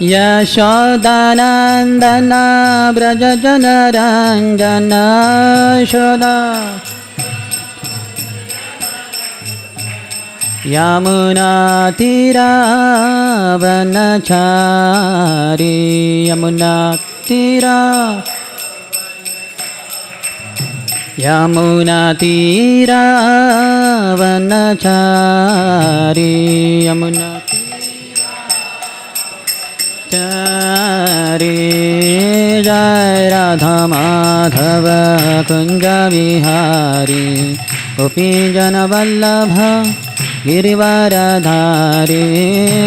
यशोदानन्दन व्रजजनरञ्जन यशोदा यमुनातीरावनचारी यमुनातीरावनचारी यमुनातीरावनचारी जय राधा माधव कुंज विहारी गोपीजनवल्लभ गिरिवरधारी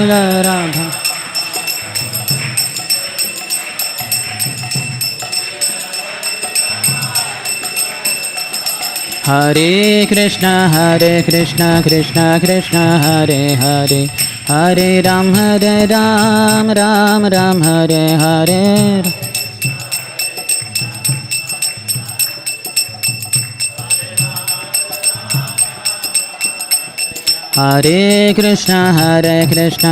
राधा। हरे कृष्ण कृष्ण कृष्ण हरे हरे हरे राम राम राम हरे हरे। हरे कृष्ण कृष्ण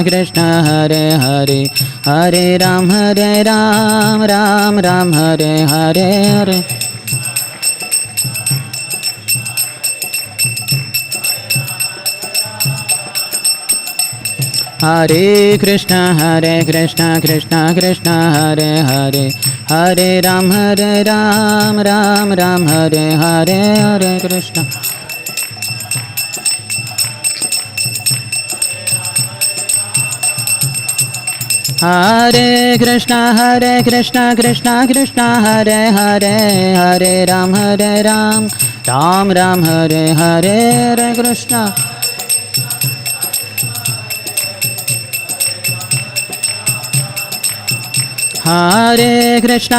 कृष्ण हरे हरे हरे राम राम राम हरे हरे हरे। हरे कृष्ण कृष्ण कृष्ण हरे हरे हरे राम राम राम हरे हरे हरे कृष्ण। हरे कृष्ण कृष्ण हरे हरे हरे राम राम हरे हरे हरे कृष्ण। हरे कृष्ण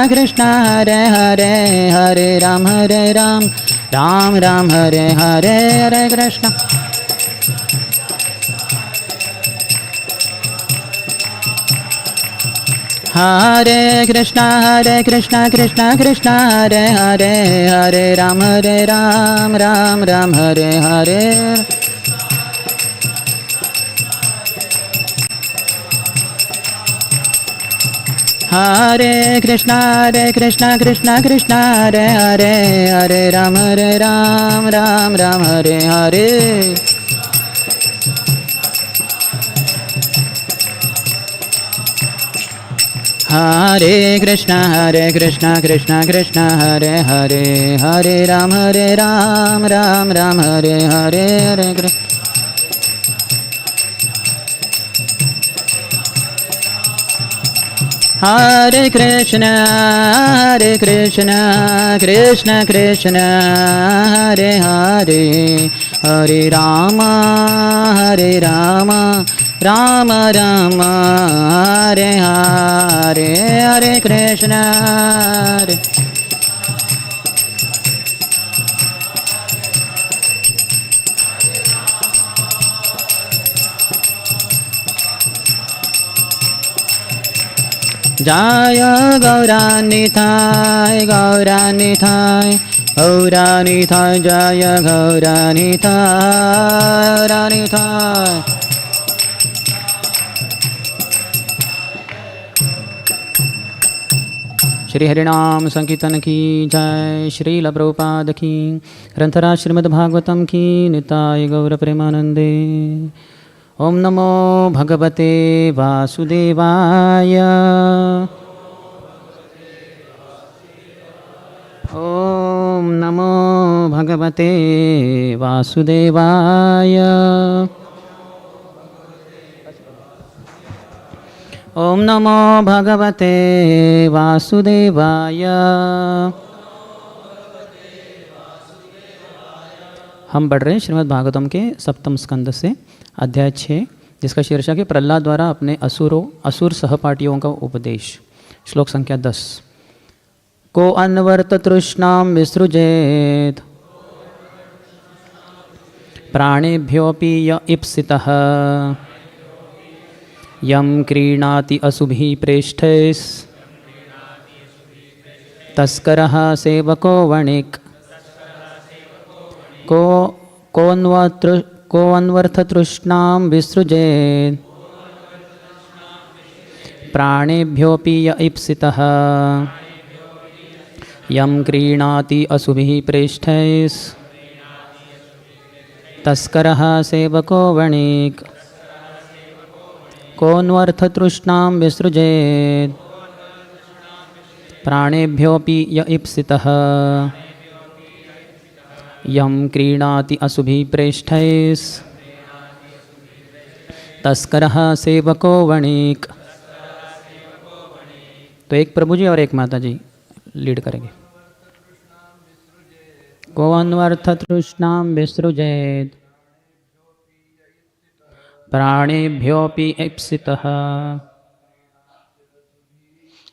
कृष्ण हरे हरे हरे राम राम हरे हरे हरे कृष्ण। हरे कृष्ण कृष्ण हरे हरे हरे राम राम हरे हरे। हरे कृष्ण हरे हरे हरे राम राम हरे हरे। हरे कृष्ण कृष्ण हरे हरे हरे राम राम हरे हरे हरे कृष्ण। हरे कृष्ण कृष्ण हरे हरे हरे राम राम राम हरे हरे हरे कृष्ण हरे। जय गौरानिताय गौरानिताय गौरानिताय जय गौरानिताय गौरानिताय। श्री हरिनाम संकीर्तन की जय। श्रील प्रभुपाद की। ग्रंथराज श्रीमद् भागवतम की। निताय गौर प्रेमानंदे। ओम नमो भगवते वासुदेवाय। ओम नमो भगवते वासुदेवाय। ओम नमो भगवते वासुदेवाय। हम बढ़ रहे हैं श्रीमद् भागवतम के सप्तम स्कंद से अध्याय 6, जिसका शीर्षक है प्रहलाद द्वारा अपने असुर सहपाठियों का उपदेश। श्लोक संख्या 10। को अन्वर्त तृष्णाम विसृजेत प्राणेभ्योऽपि य इप्सितः यम क्रीणाति असुभिः प्रेष्ठैस् तस्करः सेवको वणिक् को अन्वर्थ तृष्णां विसृजेत् प्राणेभ्योऽपि य ईप्सितः यं क्रीणाति असुभिः प्रेष्ठैस् तस्करः सेवको वणिक् कोऽन्वर्थतृष्णां विसृजेत् प्राणेभ्योऽपि य ईप्सितः यं क्रीणाति असुभिः प्रेष्ठैस् तस्करः सेवको वणिक्। तो एक प्रभु जी और एक माता जी लीड करेंगे। कोऽन्वर्थतृष्णां विसृजेत् प्राणेभ्योऽपि ईप्सितः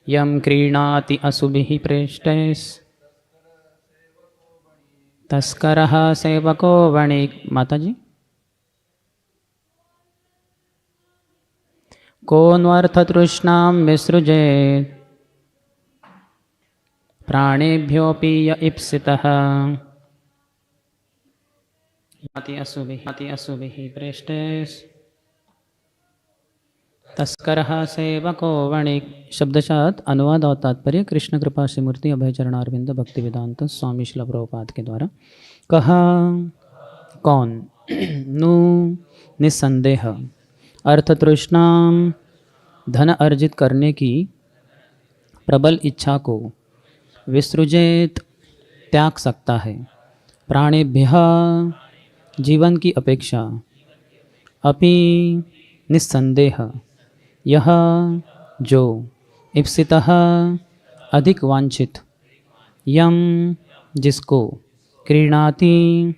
यं क्रीणाति असुभिः प्रेष्ठैस् तस्करः सेवको वणिक्। माता जी। कोऽन्वर्थतृष्णां विसृजेत् प्राणेभ्योऽपि य ईप्सितः याति असुभिः प्रेष्ठैस् तस्करः सेवको वणिक्। शब्दशः अनुवाद और तात्पर्य कृष्ण कृपा श्रीमूर्ति अभयचरणारविंद भक्ति वेदांत स्वामी श्रील प्रभुपाद के द्वारा। कहा कौन नु निस्संदेह अर्थतृष्णां धन अर्जित करने की प्रबल इच्छा को विसृजेत त्याग सकता है। प्राणेभ्यः जीवन की अपेक्षा अपि निस्संदेह यह जो ईप्सितः अधिक वांछित यम जिसको क्रीणाति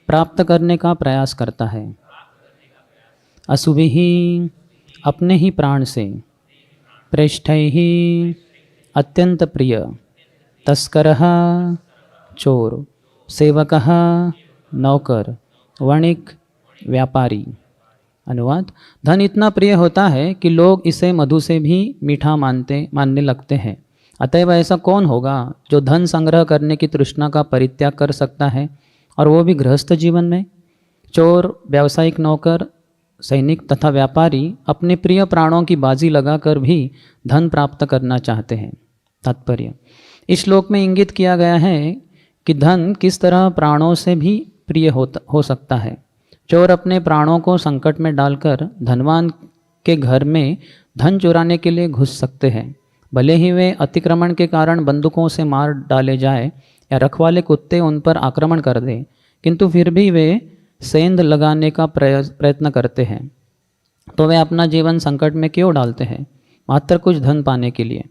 प्राप्त करने का प्रयास करता है असुभिः अपने ही प्राण से प्रेष्ठैः अत्यंत प्रिय तस्करः चोर सेवकः नौकर वणिक व्यापारी। अनुवाद धन इतना प्रिय होता है कि लोग इसे मधु से भी मीठा मानने लगते हैं। अतएव ऐसा कौन होगा जो धन संग्रह करने की तृष्णा का परित्याग कर सकता है और वो भी गृहस्थ जीवन में। चोर व्यावसायिक नौकर सैनिक तथा व्यापारी अपने प्रिय प्राणों की बाजी लगाकर भी धन प्राप्त करना चाहते हैं। तात्पर्य इस श्लोक में इंगित किया गया है कि धन किस तरह प्राणों से भी प्रिय हो सकता है। चोर अपने प्राणों को संकट में डालकर धनवान के घर में धन चुराने के लिए घुस सकते हैं। भले ही वे अतिक्रमण के कारण बंदूकों से मार डाले जाए या रखवाले कुत्ते उन पर आक्रमण कर दें, किंतु फिर भी वे सेंध लगाने का प्रयत्न करते हैं। तो वे अपना जीवन संकट में क्यों डालते हैं? मात्र कुछ धन पाने के लिए।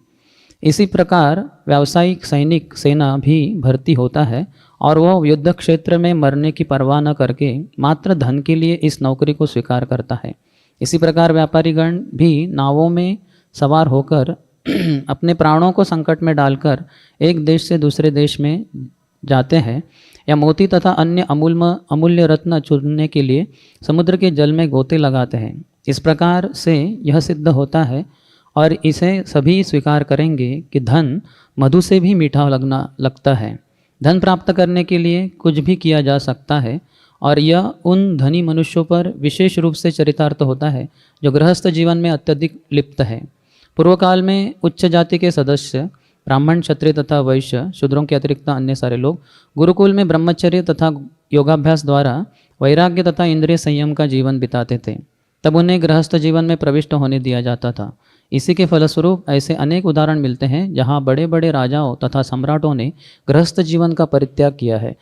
इसी प्रकार व्यावसायिक सैनिक सेना भी भर्ती होता है और वो युद्ध क्षेत्र में मरने की परवाह न करके मात्र धन के लिए इस नौकरी को स्वीकार करता है। इसी प्रकार व्यापारीगण भी नावों में सवार होकर अपने प्राणों को संकट में डालकर एक देश से दूसरे देश में जाते हैं या मोती तथा अन्य अमूल्य रत्न चुनने के लिए समुद्र के जल में गोते लगाते हैं। इस प्रकार से यह सिद्ध होता है और इसे सभी स्वीकार करेंगे कि धन मधु से भी मीठा लगता है। धन प्राप्त करने के लिए कुछ भी किया जा सकता है और यह उन धनी मनुष्यों पर विशेष रूप से चरितार्थ होता है जो गृहस्थ जीवन में अत्यधिक लिप्त है। पूर्व काल में उच्च जाति के सदस्य ब्राह्मण क्षत्रिय तथा वैश्य शूद्रों के अतिरिक्त अन्य सारे लोग गुरुकुल में ब्रह्मचर्य तथा योगाभ्यास द्वारा वैराग्य तथा इंद्रिय संयम का जीवन बिताते थे। तब उन्हें गृहस्थ जीवन में प्रविष्ट होने दिया जाता था। इसी के फलस्वरूप ऐसे अनेक उदाहरण मिलते हैं जहाँ बड़े बड़े राजाओं तथा सम्राटों ने गृहस्थ जीवन का परित्याग किया है।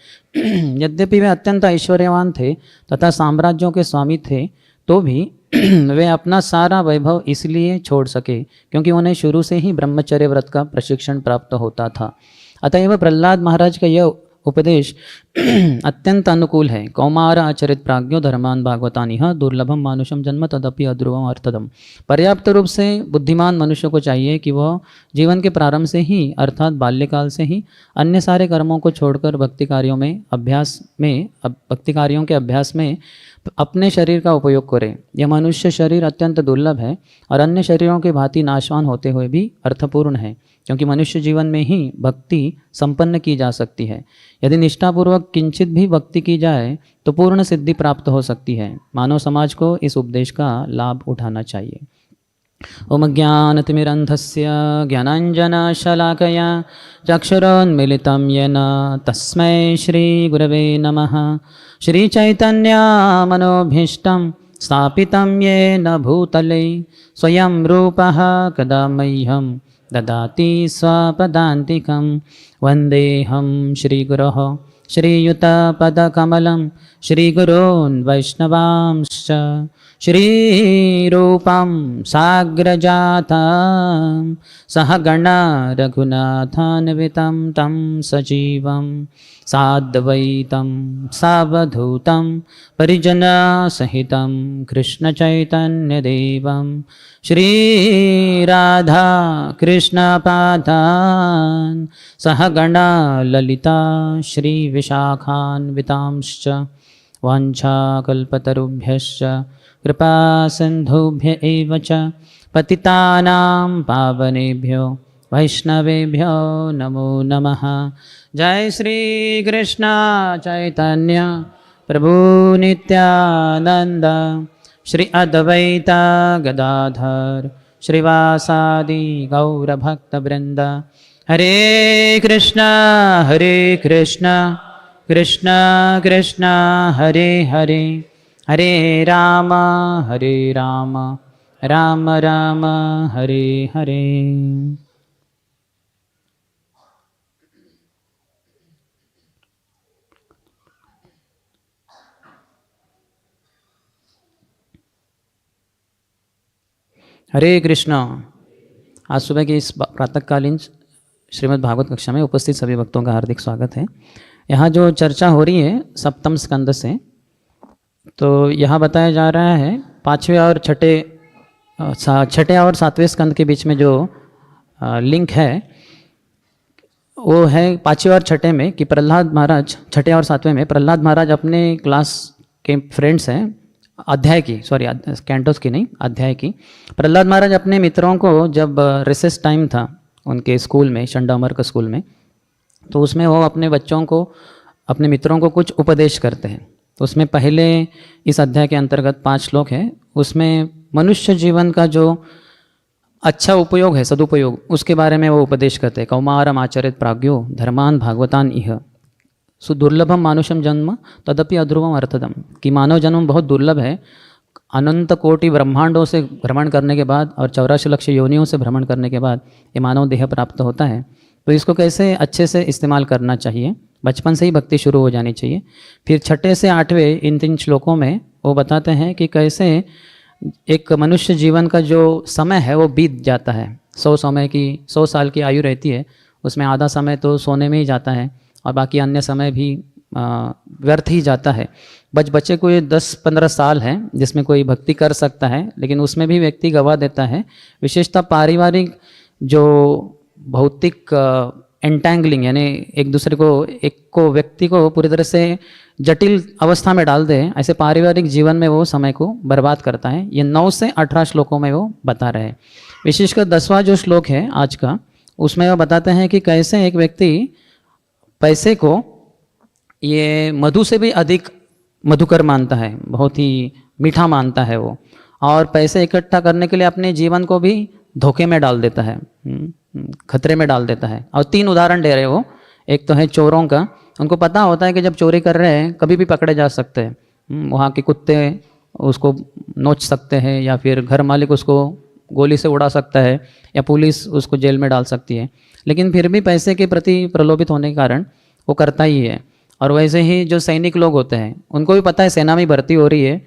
यद्यपि वे अत्यंत ऐश्वर्यवान थे तथा साम्राज्यों के स्वामी थे, तो भी वे अपना सारा वैभव इसलिए छोड़ सके क्योंकि उन्हें शुरू से ही ब्रह्मचर्य व्रत का प्रशिक्षण प्राप्त होता था। अतएव प्रहलाद महाराज का यह उपदेश अत्यंत अनुकूल है। कौमार आचरित प्राज्ञो धर्मान भागवतानिह दुर्लभम मानुषम जन्म तदपि अध्रुवम अर्थदम। पर्याप्त रूप से बुद्धिमान मनुष्य को चाहिए कि वह जीवन के प्रारंभ से ही अर्थात बाल्यकाल से ही अन्य सारे कर्मों को छोड़कर भक्ति कार्यों के अभ्यास में अपने शरीर का उपयोग करें। यह मनुष्य शरीर अत्यंत दुर्लभ है और अन्य शरीरों के भांति नाशवान होते हुए भी अर्थपूर्ण है, क्योंकि मनुष्य जीवन में ही भक्ति संपन्न की जा सकती है। यदि निष्ठापूर्वक किंचित भी भक्ति की जाए तो पूर्ण सिद्धि प्राप्त हो सकती है। मानव समाज को इस उपदेश का लाभ उठाना चाहिए। ॐ ज्ञानतिमिरन्धस्य ज्ञानाञ्जनशलाकया चक्षुरोन्मिलितं येन तस्मै श्रीगुरवे नमः। श्रीचैतन्यमनोभीष्टं स्थापितं येन भूतले स्वयं रूपः कदा मह्यं ददाति स्वपदान्तिकं। वन्देऽहं श्रीगुरोः श्रीयुतपदकमलं श्रीगुरोन् वैष्णवांश्च श्रीरूपं साग्रजातं सहगण रघुनाथान्वितं तं सजीवं साद्वैतं सावधूतं परिजनसहितं कृष्णचैतन्यदेवं श्रीराधा कृष्णपादान् सहगण ललिता श्रीविशाखान्वितांश्च वाञ्छाकल्पतरुभ्यश्च कृपासिन्धुभ्य एव च पतितानां पावनेभ्यो वैष्णवेभ्यो नमो नमः। जय श्री कृष्ण चैतन्य प्रभु नित्यानंद श्री अद्वैत गदाधर श्रीवासादि गौरभक्तवृंद। हरे कृष्ण कृष्ण कृष्ण हरे हरे हरे राम राम राम हरे हरे। हरे कृष्ण। आज सुबह की इस प्रातःकालीन श्रीमद् भागवत कक्षा में उपस्थित सभी भक्तों का हार्दिक स्वागत है। यहाँ जो चर्चा हो रही है सप्तम स्कंद से, तो यहाँ बताया जा रहा है पाँचवें और छठे और सातवें स्कंद के बीच में जो लिंक है वो है पाँचवें और छठे में कि प्रहलाद महाराज, छठे और सातवें में प्रहलाद महाराज अपने क्लास के फ्रेंड्स हैं, अध्याय की, सॉरी कैंटोस की नहीं, अध्याय की। प्रहलाद महाराज अपने मित्रों को जब रिसेस टाइम था उनके स्कूल में, चंडामर्क स्कूल में, तो उसमें वो अपने बच्चों को, अपने मित्रों को कुछ उपदेश करते हैं। तो उसमें पहले इस अध्याय के अंतर्गत 5 श्लोक है, उसमें मनुष्य जीवन का जो अच्छा उपयोग है, सदुपयोग, उसके बारे में वो उपदेश करते हैं। कौमारम आचरित प्राज्ञो धर्मान भागवतान इह सुदुर्लभम मानुषम जन्म तदपि अध्रुवम अर्थदम, कि मानव जन्म बहुत दुर्लभ है। अनंत कोटि ब्रह्मांडों से भ्रमण करने के बाद और 84 लाख योनियों से भ्रमण करने के बाद ये मानव देह प्राप्त होता है। तो इसको कैसे अच्छे से इस्तेमाल करना चाहिए, बचपन से ही भक्ति शुरू हो जानी चाहिए। फिर छठे से 8वें इन 3 श्लोकों में वो बताते हैं कि कैसे एक मनुष्य जीवन का जो समय है वो बीत जाता है। 100 साल की आयु रहती है, उसमें आधा समय तो सोने में ही जाता है और बाकी अन्य समय भी व्यर्थ ही जाता है। बच्चे को ये 10-15 साल है जिसमें कोई भक्ति कर सकता है, लेकिन उसमें भी व्यक्ति गवा देता है। विशेषतः पारिवारिक जो भौतिक एंटैंगलिंग, यानी एक दूसरे को व्यक्ति को पूरी तरह से जटिल अवस्था में डाल दे, ऐसे पारिवारिक जीवन में वो समय को बर्बाद करता है। ये 9 से 18 श्लोकों में वो बता रहे हैं। विशेषकर 10वां जो श्लोक है आज का, उसमें वो बताते हैं कि कैसे एक व्यक्ति पैसे को ये मधु से भी अधिक मधुकर मानता है, बहुत ही मीठा मानता है वो, और पैसे इकट्ठा करने के लिए अपने जीवन को भी धोखे में डाल देता है, खतरे में डाल देता है। और 3 उदाहरण दे रहे वो। एक तो है चोरों का, उनको पता होता है कि जब चोरी कर रहे हैं कभी भी पकड़े जा सकते हैं, वहाँ के कुत्ते उसको नोच सकते हैं, या फिर घर मालिक उसको गोली से उड़ा सकता है, या पुलिस उसको जेल में डाल सकती है, लेकिन फिर भी पैसे के प्रति प्रलोभित होने के कारण वो करता ही है। और वैसे ही जो सैनिक लोग होते हैं उनको भी पता है सेना में भर्ती हो रही है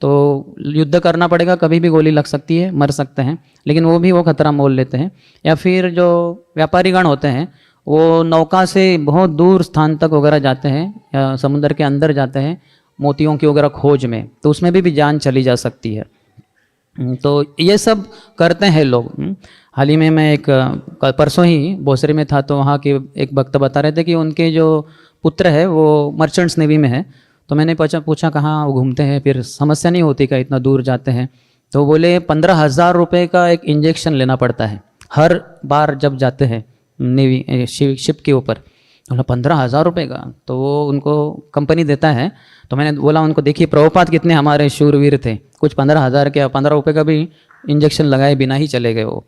तो युद्ध करना पड़ेगा, कभी भी गोली लग सकती है, मर सकते हैं, लेकिन वो भी वो खतरा मोल लेते हैं। या फिर जो व्यापारीगण होते हैं वो नौका से बहुत दूर स्थान तक वगैरह जाते हैं या समुद्र के अंदर जाते हैं मोतियों की वगैरह खोज में, तो उसमें भी जान चली जा सकती है। तो ये सब करते हैं लोग। हाल ही में मैं एक परसों ही भोसरी में था, तो वहाँ के एक भक्त बता रहे थे कि उनके जो पुत्र है वो मर्चेंट्स नेवी में है। तो मैंने पूछा कहाँ वो घूमते हैं, फिर समस्या नहीं होती क्या, इतना दूर जाते हैं? तो बोले 15,000 रुपये का एक इंजेक्शन लेना पड़ता है हर बार जब जाते हैं नेवी शिप के ऊपर। बोला 15,000 रुपये का, तो वो उनको कंपनी देता है। तो मैंने बोला उनको, देखिए प्रभुपाद कितने हमारे शूरवीर थे, कुछ 15,000 के 15 रुपये का भी इंजेक्शन लगाए बिना ही चले गए वो,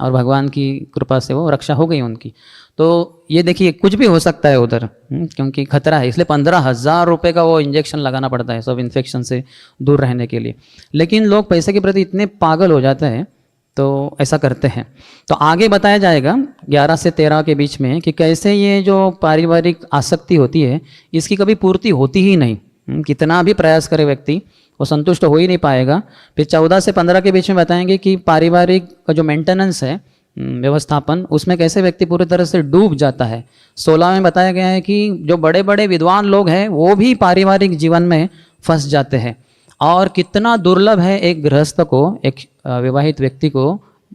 और भगवान की कृपा से वो रक्षा हो गई उनकी। तो ये देखिए कुछ भी हो सकता है उधर, क्योंकि खतरा है, इसलिए 15,000 रुपये का वो इंजेक्शन लगाना पड़ता है सब इन्फेक्शन से दूर रहने के लिए। लेकिन लोग पैसे के प्रति इतने पागल हो जाते हैं तो ऐसा करते हैं। तो आगे बताया जाएगा 11 से 13 के बीच में कि कैसे ये जो पारिवारिक आसक्ति होती है इसकी कभी पूर्ति होती ही नहीं। कितना भी प्रयास करे व्यक्ति वो संतुष्ट हो ही नहीं पाएगा। फिर 14 से 15 के बीच में बताएंगे कि पारिवारिक का जो मेंटेनेंस है, व्यवस्थापन, उसमें कैसे व्यक्ति पूरी तरह से डूब जाता है। 16 में बताया गया है कि जो बड़े बड़े विद्वान लोग हैं वो भी पारिवारिक जीवन में फंस जाते हैं, और कितना दुर्लभ है एक गृहस्थ को, एक विवाहित व्यक्ति को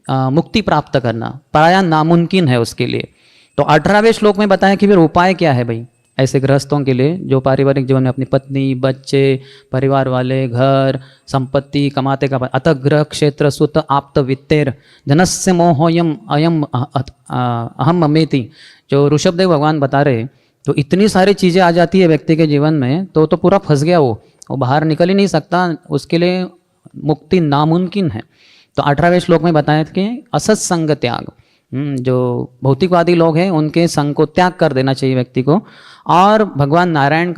मुक्ति प्राप्त करना, प्रायः नामुमकिन है उसके लिए। तो 18वें श्लोक में बताया कि फिर उपाय क्या है भाई ऐसे गृहस्थों के लिए जो पारिवारिक जीवन में अपनी पत्नी, बच्चे, परिवार वाले, घर, संपत्ति कमाते का, अतः गृह क्षेत्र सुत आप्त वित्तेर जनस्य मोहोयम अयम अहम ममेति, जो ऋषभदेव भगवान बता रहे। तो इतनी सारी चीज़ें आ जाती है व्यक्ति के जीवन में तो पूरा फंस गया वो बाहर निकल ही नहीं सकता, उसके लिए मुक्ति नामुमकिन है। तो 18वें श्लोक में बताया कि असत्संग त्याग, जो भौतिकवादी लोग हैं उनके संग को त्याग कर देना चाहिए व्यक्ति को, और भगवान नारायण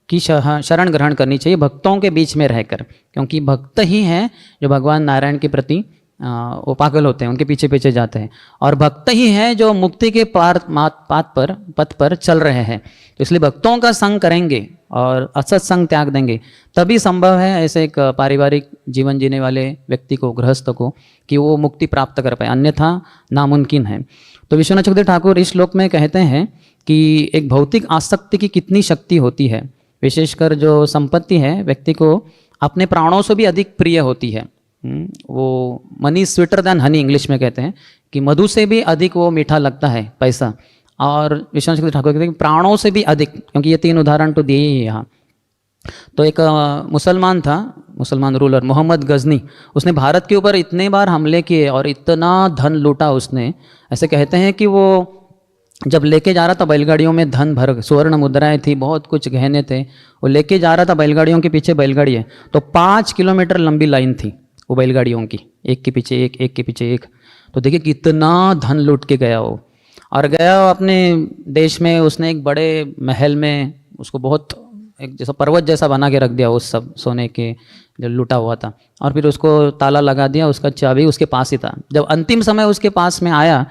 की शरण ग्रहण करनी चाहिए भक्तों के बीच में रहकर, क्योंकि भक्त ही हैं जो भगवान नारायण के प्रति वो पागल होते हैं, उनके पीछे पीछे जाते हैं, और भक्त ही हैं जो मुक्ति के पथ पर चल रहे हैं। तो इसलिए भक्तों का संग करेंगे और असत्संग त्याग देंगे तभी संभव है ऐसे एक पारिवारिक जीवन जीने वाले व्यक्ति को, गृहस्थ को, कि वो मुक्ति प्राप्त कर पाए, अन्यथा नामुमकिन है। तो विश्वनाथ चक्रवर्ती ठाकुर इस श्लोक में कहते हैं कि एक भौतिक आसक्ति की कितनी शक्ति होती है, विशेषकर जो संपत्ति है व्यक्ति को अपने प्राणों से भी अधिक प्रिय होती है। वो money sweeter than Honey English में कहते हैं कि मधु से भी अधिक वो मीठा लगता है पैसा, और विश्वनाथ चक्रवर्ती ठाकुर कहते हैं प्राणों से भी अधिक, क्योंकि ये 3 उदाहरण तो दिए ही यहाँ। तो एक मुसलमान था, मुसलमान रूलर मोहम्मद गजनी, उसने भारत के ऊपर इतने बार हमले किए और इतना धन लूटा उसने। ऐसे कहते हैं कि वो जब लेके जा रहा था बैलगाड़ियों में धन भर, स्वर्ण मुद्राएं थी, बहुत कुछ गहने थे, वो लेके जा रहा था, बैलगाड़ियों के पीछे बैलगाड़ी है, तो 5 किलोमीटर लंबी लाइन थी वो बैलगाड़ियों की, एक के पीछे एक, एक के पीछे एक। तो देखिए कितना धन लूट के गया वो, और गया अपने देश में, उसने एक बड़े महल में उसको बहुत एक जैसा पर्वत जैसा बना के रख दिया उस सब सोने के जो लूटा हुआ था, और फिर उसको ताला लगा दिया, उसका चाबी उसके पास ही था। जब अंतिम समय उसके पास में आया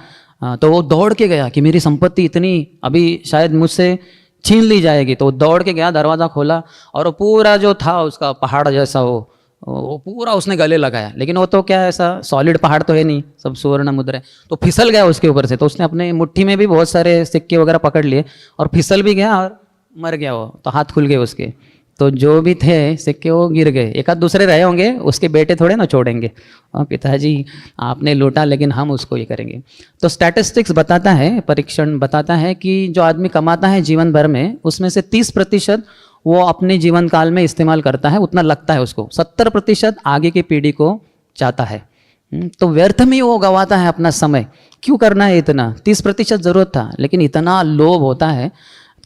तो वो दौड़ के गया कि मेरी संपत्ति इतनी अभी शायद मुझसे छीन ली जाएगी, तो वो दौड़ के गया, दरवाज़ा खोला, और वो पूरा जो था उसका पहाड़ जैसा वो पूरा उसने गले लगाया। लेकिन वो तो क्या ऐसा सॉलिड पहाड़ तो है नहीं, सब सुवर्ण मुद्रा है, तो फिसल गया उसके ऊपर से। तो उसने अपने मुट्ठी में भी बहुत सारे सिक्के वगैरह पकड़ लिए और फिसल भी गया और मर गया वो, तो हाथ खुल गए उसके। तो जो भी थे सिक्के वो गिर गए, एक आध दूसरे रहे होंगे, उसके बेटे थोड़े ना छोड़ेंगे, पिताजी आपने लूटा लेकिन हम उसको ये करेंगे। तो स्टैटिस्टिक्स बताता है, परीक्षण बताता है कि जो आदमी कमाता है जीवन भर में, उसमें से 30% वो अपने जीवन काल में इस्तेमाल करता है, उतना लगता है उसको, 70% आगे की पीढ़ी को चाहता है। तो व्यर्थ में वो गवाता है अपना समय। क्यों करना है इतना? 30% जरूरत था, लेकिन इतना लोभ होता है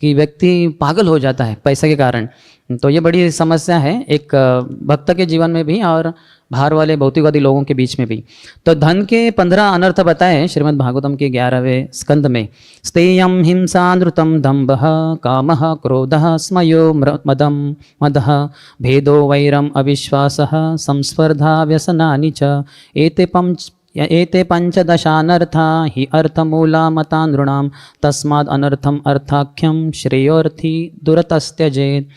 कि व्यक्ति पागल हो जाता है पैसे के कारण। तो ये बड़ी समस्या है एक भक्त के जीवन में भी और बाहर वाले भौतिकवादी लोगों के बीच में भी। तो धन के 15 अनर्थ बताए श्रीमद् भागवतम के 11वें स्कंद में। स्तेयम हिंसा नृतम दम्भः कामः क्रोधः स्मयो मदः भेदो वैरम अविश्वासः संस्पर्धा व्यसनानि च एते पंचदशानर्था हि अर्थमूला मता नृणाम तस्माद् अनर्थम अर्थाख्यम श्रेयोर्थी दुरतस्त्यजेत।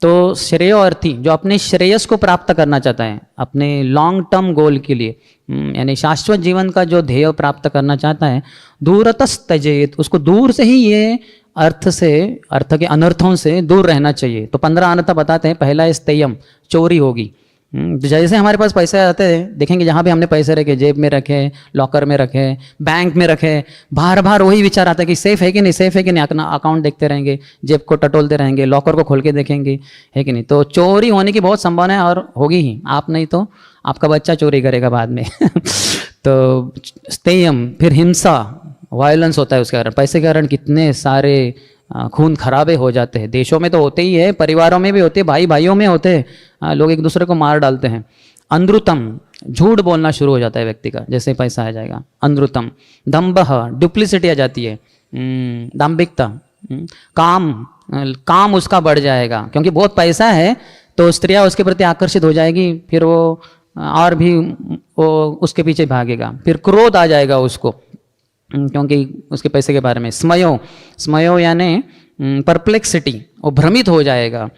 तो श्रेयोर्थी जो अपने श्रेयस को प्राप्त करना चाहता है, अपने लॉन्ग टर्म गोल के लिए, यानी शाश्वत जीवन का जो ध्येय प्राप्त करना चाहता है, दूरतस्त्यजेत, उसको दूर से ही ये अर्थ के अनर्थों से दूर रहना चाहिए। तो 15 अनर्थ बताते हैं। पहला है स्तेयम, चोरी होगी। जैसे हमारे पास पैसे आते हैं, देखेंगे जहाँ भी हमने पैसे रखे, जेब में रखे, लॉकर में रखे, बैंक में रखे, बार बार वही विचार आता है कि सेफ है कि नहीं, सेफ है कि नहीं। अपना अकाउंट देखते रहेंगे, जेब को टटोलते रहेंगे, लॉकर को खोल के देखेंगे है कि नहीं। तो चोरी होने की बहुत संभावना है और होगी ही, आप नहीं तो आपका बच्चा चोरी करेगा बाद में। तो स्तेयम, फिर हिंसा, वायलेंस होता है उसके कारण। पैसे के कारण कितने सारे खून खराबे हो जाते हैं। देशों में तो होते ही है, परिवारों में भी होते हैं, भाई भाइयों में होते हैं, लोग एक दूसरे को मार डालते हैं। अंधृतम, झूठ बोलना शुरू हो जाता है व्यक्ति का जैसे पैसा आ जाएगा। अंधृतम, दम्भः, डुप्लिसिटी आ जाती है, दाम्भिकता। काम उसका बढ़ जाएगा क्योंकि बहुत पैसा है तो स्त्रियां उसके प्रति आकर्षित हो जाएगी, फिर वो और भी वो उसके पीछे भागेगा। फिर क्रोध आ जाएगा उसको क्योंकि उसके पैसे के बारे में। स्मयो यानी परप्लेक्सिटी, वो भ्रमित हो जाएगा।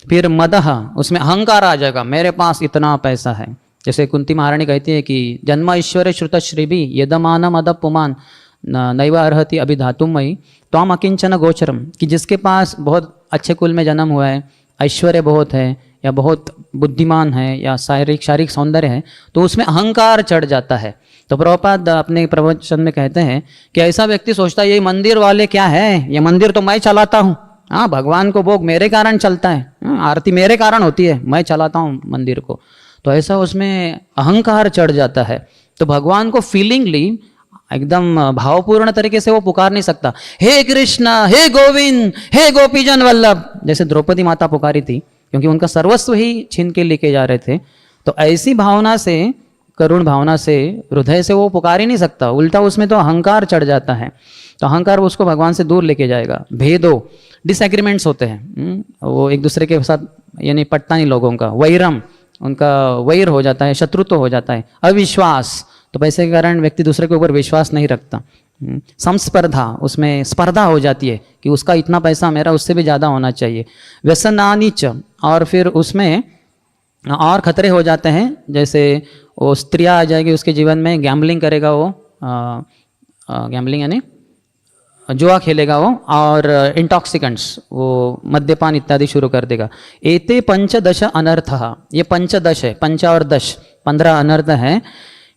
फिर मदह, उसमें अहंकार आ जाएगा, मेरे पास इतना पैसा है। जैसे कुंती महारानी कहती है कि जन्म ऐश्वर्य श्रुत श्रीभि यदमानम अदप पुमान नैव अर्हति अभिधातुमयि त्वाम अकिंचन गोचरम, कि जिसके पास बहुत अच्छे कुल में जन्म हुआ है, ऐश्वर्य बहुत है या बहुत बुद्धिमान है या शारीरिक सौंदर्य है, तो उसमें अहंकार चढ़ जाता है। तो प्रभुपाद अपने प्रवचन में कहते हैं कि ऐसा व्यक्ति सोचता है ये मंदिर वाले क्या है, ये मंदिर तो मैं चलाता हूँ, हाँ भगवान को भोग मेरे कारण चलता है, आरती मेरे कारण होती है, मैं चलाता हूँ मंदिर को। तो ऐसा उसमें अहंकार चढ़ जाता है। तो भगवान को फीलिंगली एकदम भावपूर्ण तरीके से वो पुकार नहीं सकता, हे कृष्ण, हे गोविंद, हे गोपीजन वल्लभ, जैसे द्रौपदी माता पुकारी थी क्योंकि उनका सर्वस्व ही छीन के लेके जा रहे थे। तो ऐसी भावना से, करुण भावना से, हृदय से वो पुकार ही नहीं सकता, उल्टा उसमें तो अहंकार चढ़ जाता है। तो अहंकार उसको भगवान से दूर लेके जाएगा। भेदो, डिसएग्रीमेंट्स होते हैं, वो एक दूसरे के साथ यानी पटता नहीं लोगों का। वैरम, उनका वैर हो जाता है, शत्रुत्व हो जाता है। अविश्वास, तो पैसे के कारण व्यक्ति दूसरे के ऊपर विश्वास नहीं रखता। संस्पर्धा, उसमें स्पर्धा हो जाती है कि उसका इतना पैसा, मेरा उससे भी ज़्यादा होना चाहिए। व्यसनानीच, और फिर उसमें और खतरे हो जाते हैं, जैसे वो स्त्रियाँ आ जाएगी उसके जीवन में, गैम्बलिंग करेगा वो, गैम्बलिंग यानी जुआ खेलेगा वो, और इंटॉक्सिकेंट्स, वो मद्यपान इत्यादि शुरू कर देगा। एते पंचदश अनर्थः, ये पंचदश है, पंच और दश 15 अनर्थ है।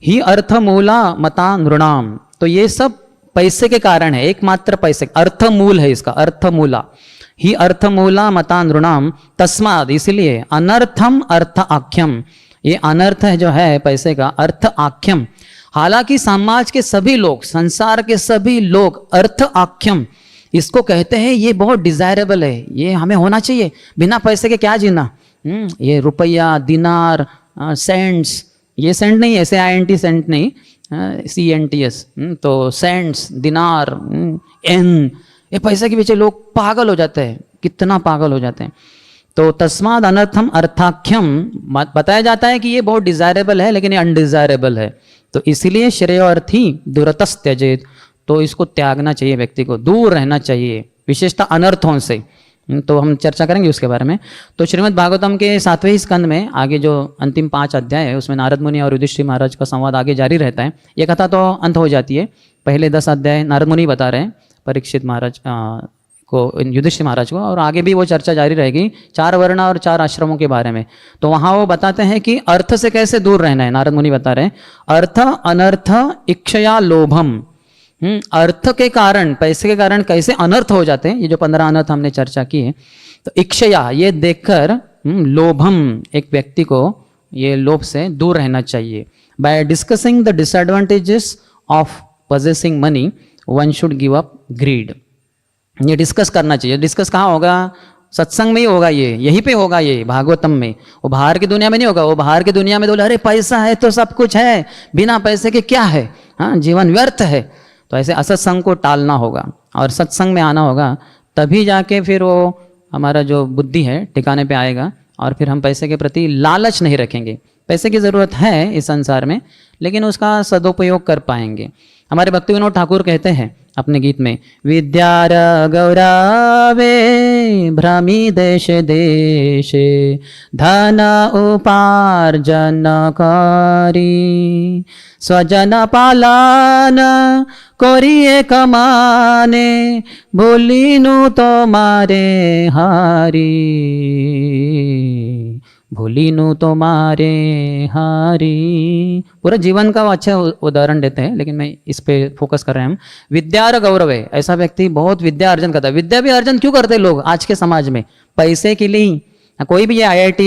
ही अर्थमूला मता नृणाम, तो ये सब पैसे के कारण है, एकमात्र पैसे, अर्थमूल है इसका, अर्थमूला। ही अर्थमूला मता नृणाम तस्माद, इसलिए अनर्थम अर्थ आख्यम, ये अनर्थ है जो है पैसे का, अर्थ आख्यम। हालांकि समाज के सभी लोग, संसार के सभी लोग अर्थ आख्यम इसको कहते हैं, ये बहुत डिजायरेबल है, ये हमें होना चाहिए, बिना पैसे के क्या जीना। ये रुपया, दिनार, सेंट्स, ये सेंट नहीं, ऐसे INT सेंट नहीं, CNTS, तो सेंट्स, दिनार, एन, ये पैसे के पीछे लोग पागल हो जाते हैं, कितना पागल हो जाते हैं। तो तस्माद अनर्थम अर्थाख्यम, बताया जाता है कि ये बहुत डिजायरेबल है लेकिन ये अनडिजायरेबल है, तो इसीलिए श्रेयोर्थी दुरतस त्यजेत, तो इसको त्यागना चाहिए, व्यक्ति को दूर रहना चाहिए, विशेषतः अनर्थों से। तो हम चर्चा करेंगे उसके बारे में। तो श्रीमद् भागवतम के 7वें स्कंद में आगे जो अंतिम 5 अध्याय है उसमें नारद मुनि और युधिष्ठिर महाराज का संवाद आगे जारी रहता है। ये कथा तो अंत हो जाती है, पहले 10 अध्याय नारद मुनि बता रहे हैं परीक्षित महाराज को, युधिष्ठिर महाराज को, और आगे भी वो चर्चा जारी रहेगी 4 वर्ण और 4 आश्रमों के बारे में। तो वहाँ वो बताते हैं कि अर्थ से कैसे दूर रहना है। नारद मुनि बता रहे हैं अर्थ अनर्थ इक्षया लोभम, अर्थ के कारण, पैसे के कारण कैसे अनर्थ हो जाते हैं, ये जो 15 अनर्थ हमने चर्चा की है। तो इक्षया, ये देखकर लोभम, एक व्यक्ति को ये लोभ से दूर रहना चाहिए। By discussing the disadvantages of possessing money one should give up greed, ये डिस्कस करना चाहिए। डिस्कस कहाँ होगा? सत्संग में ही होगा, ये यहीं पे होगा, ये भागवतम में। वो बाहर की दुनिया में नहीं होगा। वो बाहर की दुनिया में बोले अरे पैसा है तो सब कुछ है, बिना पैसे के क्या है, हाँ जीवन व्यर्थ है। तो ऐसे असत्संग को टालना होगा और सत्संग में आना होगा, तभी जाके फिर वो हमारा जो बुद्धि है ठिकाने पे आएगा और फिर हम पैसे के प्रति लालच नहीं रखेंगे। पैसे की ज़रूरत है इस संसार में, लेकिन उसका सदुपयोग कर पाएंगे। हमारे भक्ति विनोद ठाकुर कहते हैं अपने गीत में, विद्यार गौरवे भ्रमी देश देशे धन उपार्जन करी स्वजन पालन करिए कमाने भूलिनु तो मारे हारी भूलिनु तो मारे हारी। पूरा जीवन का अच्छा उदाहरण देते हैं, लेकिन मैं इस पे फोकस कर रहे हैं हम। विद्या और गौरव है, ऐसा व्यक्ति बहुत विद्या अर्जन करता है। विद्या भी अर्जन क्यों करते हैं लोग आज के समाज में? पैसे के लिए ही। कोई भी ये IIT,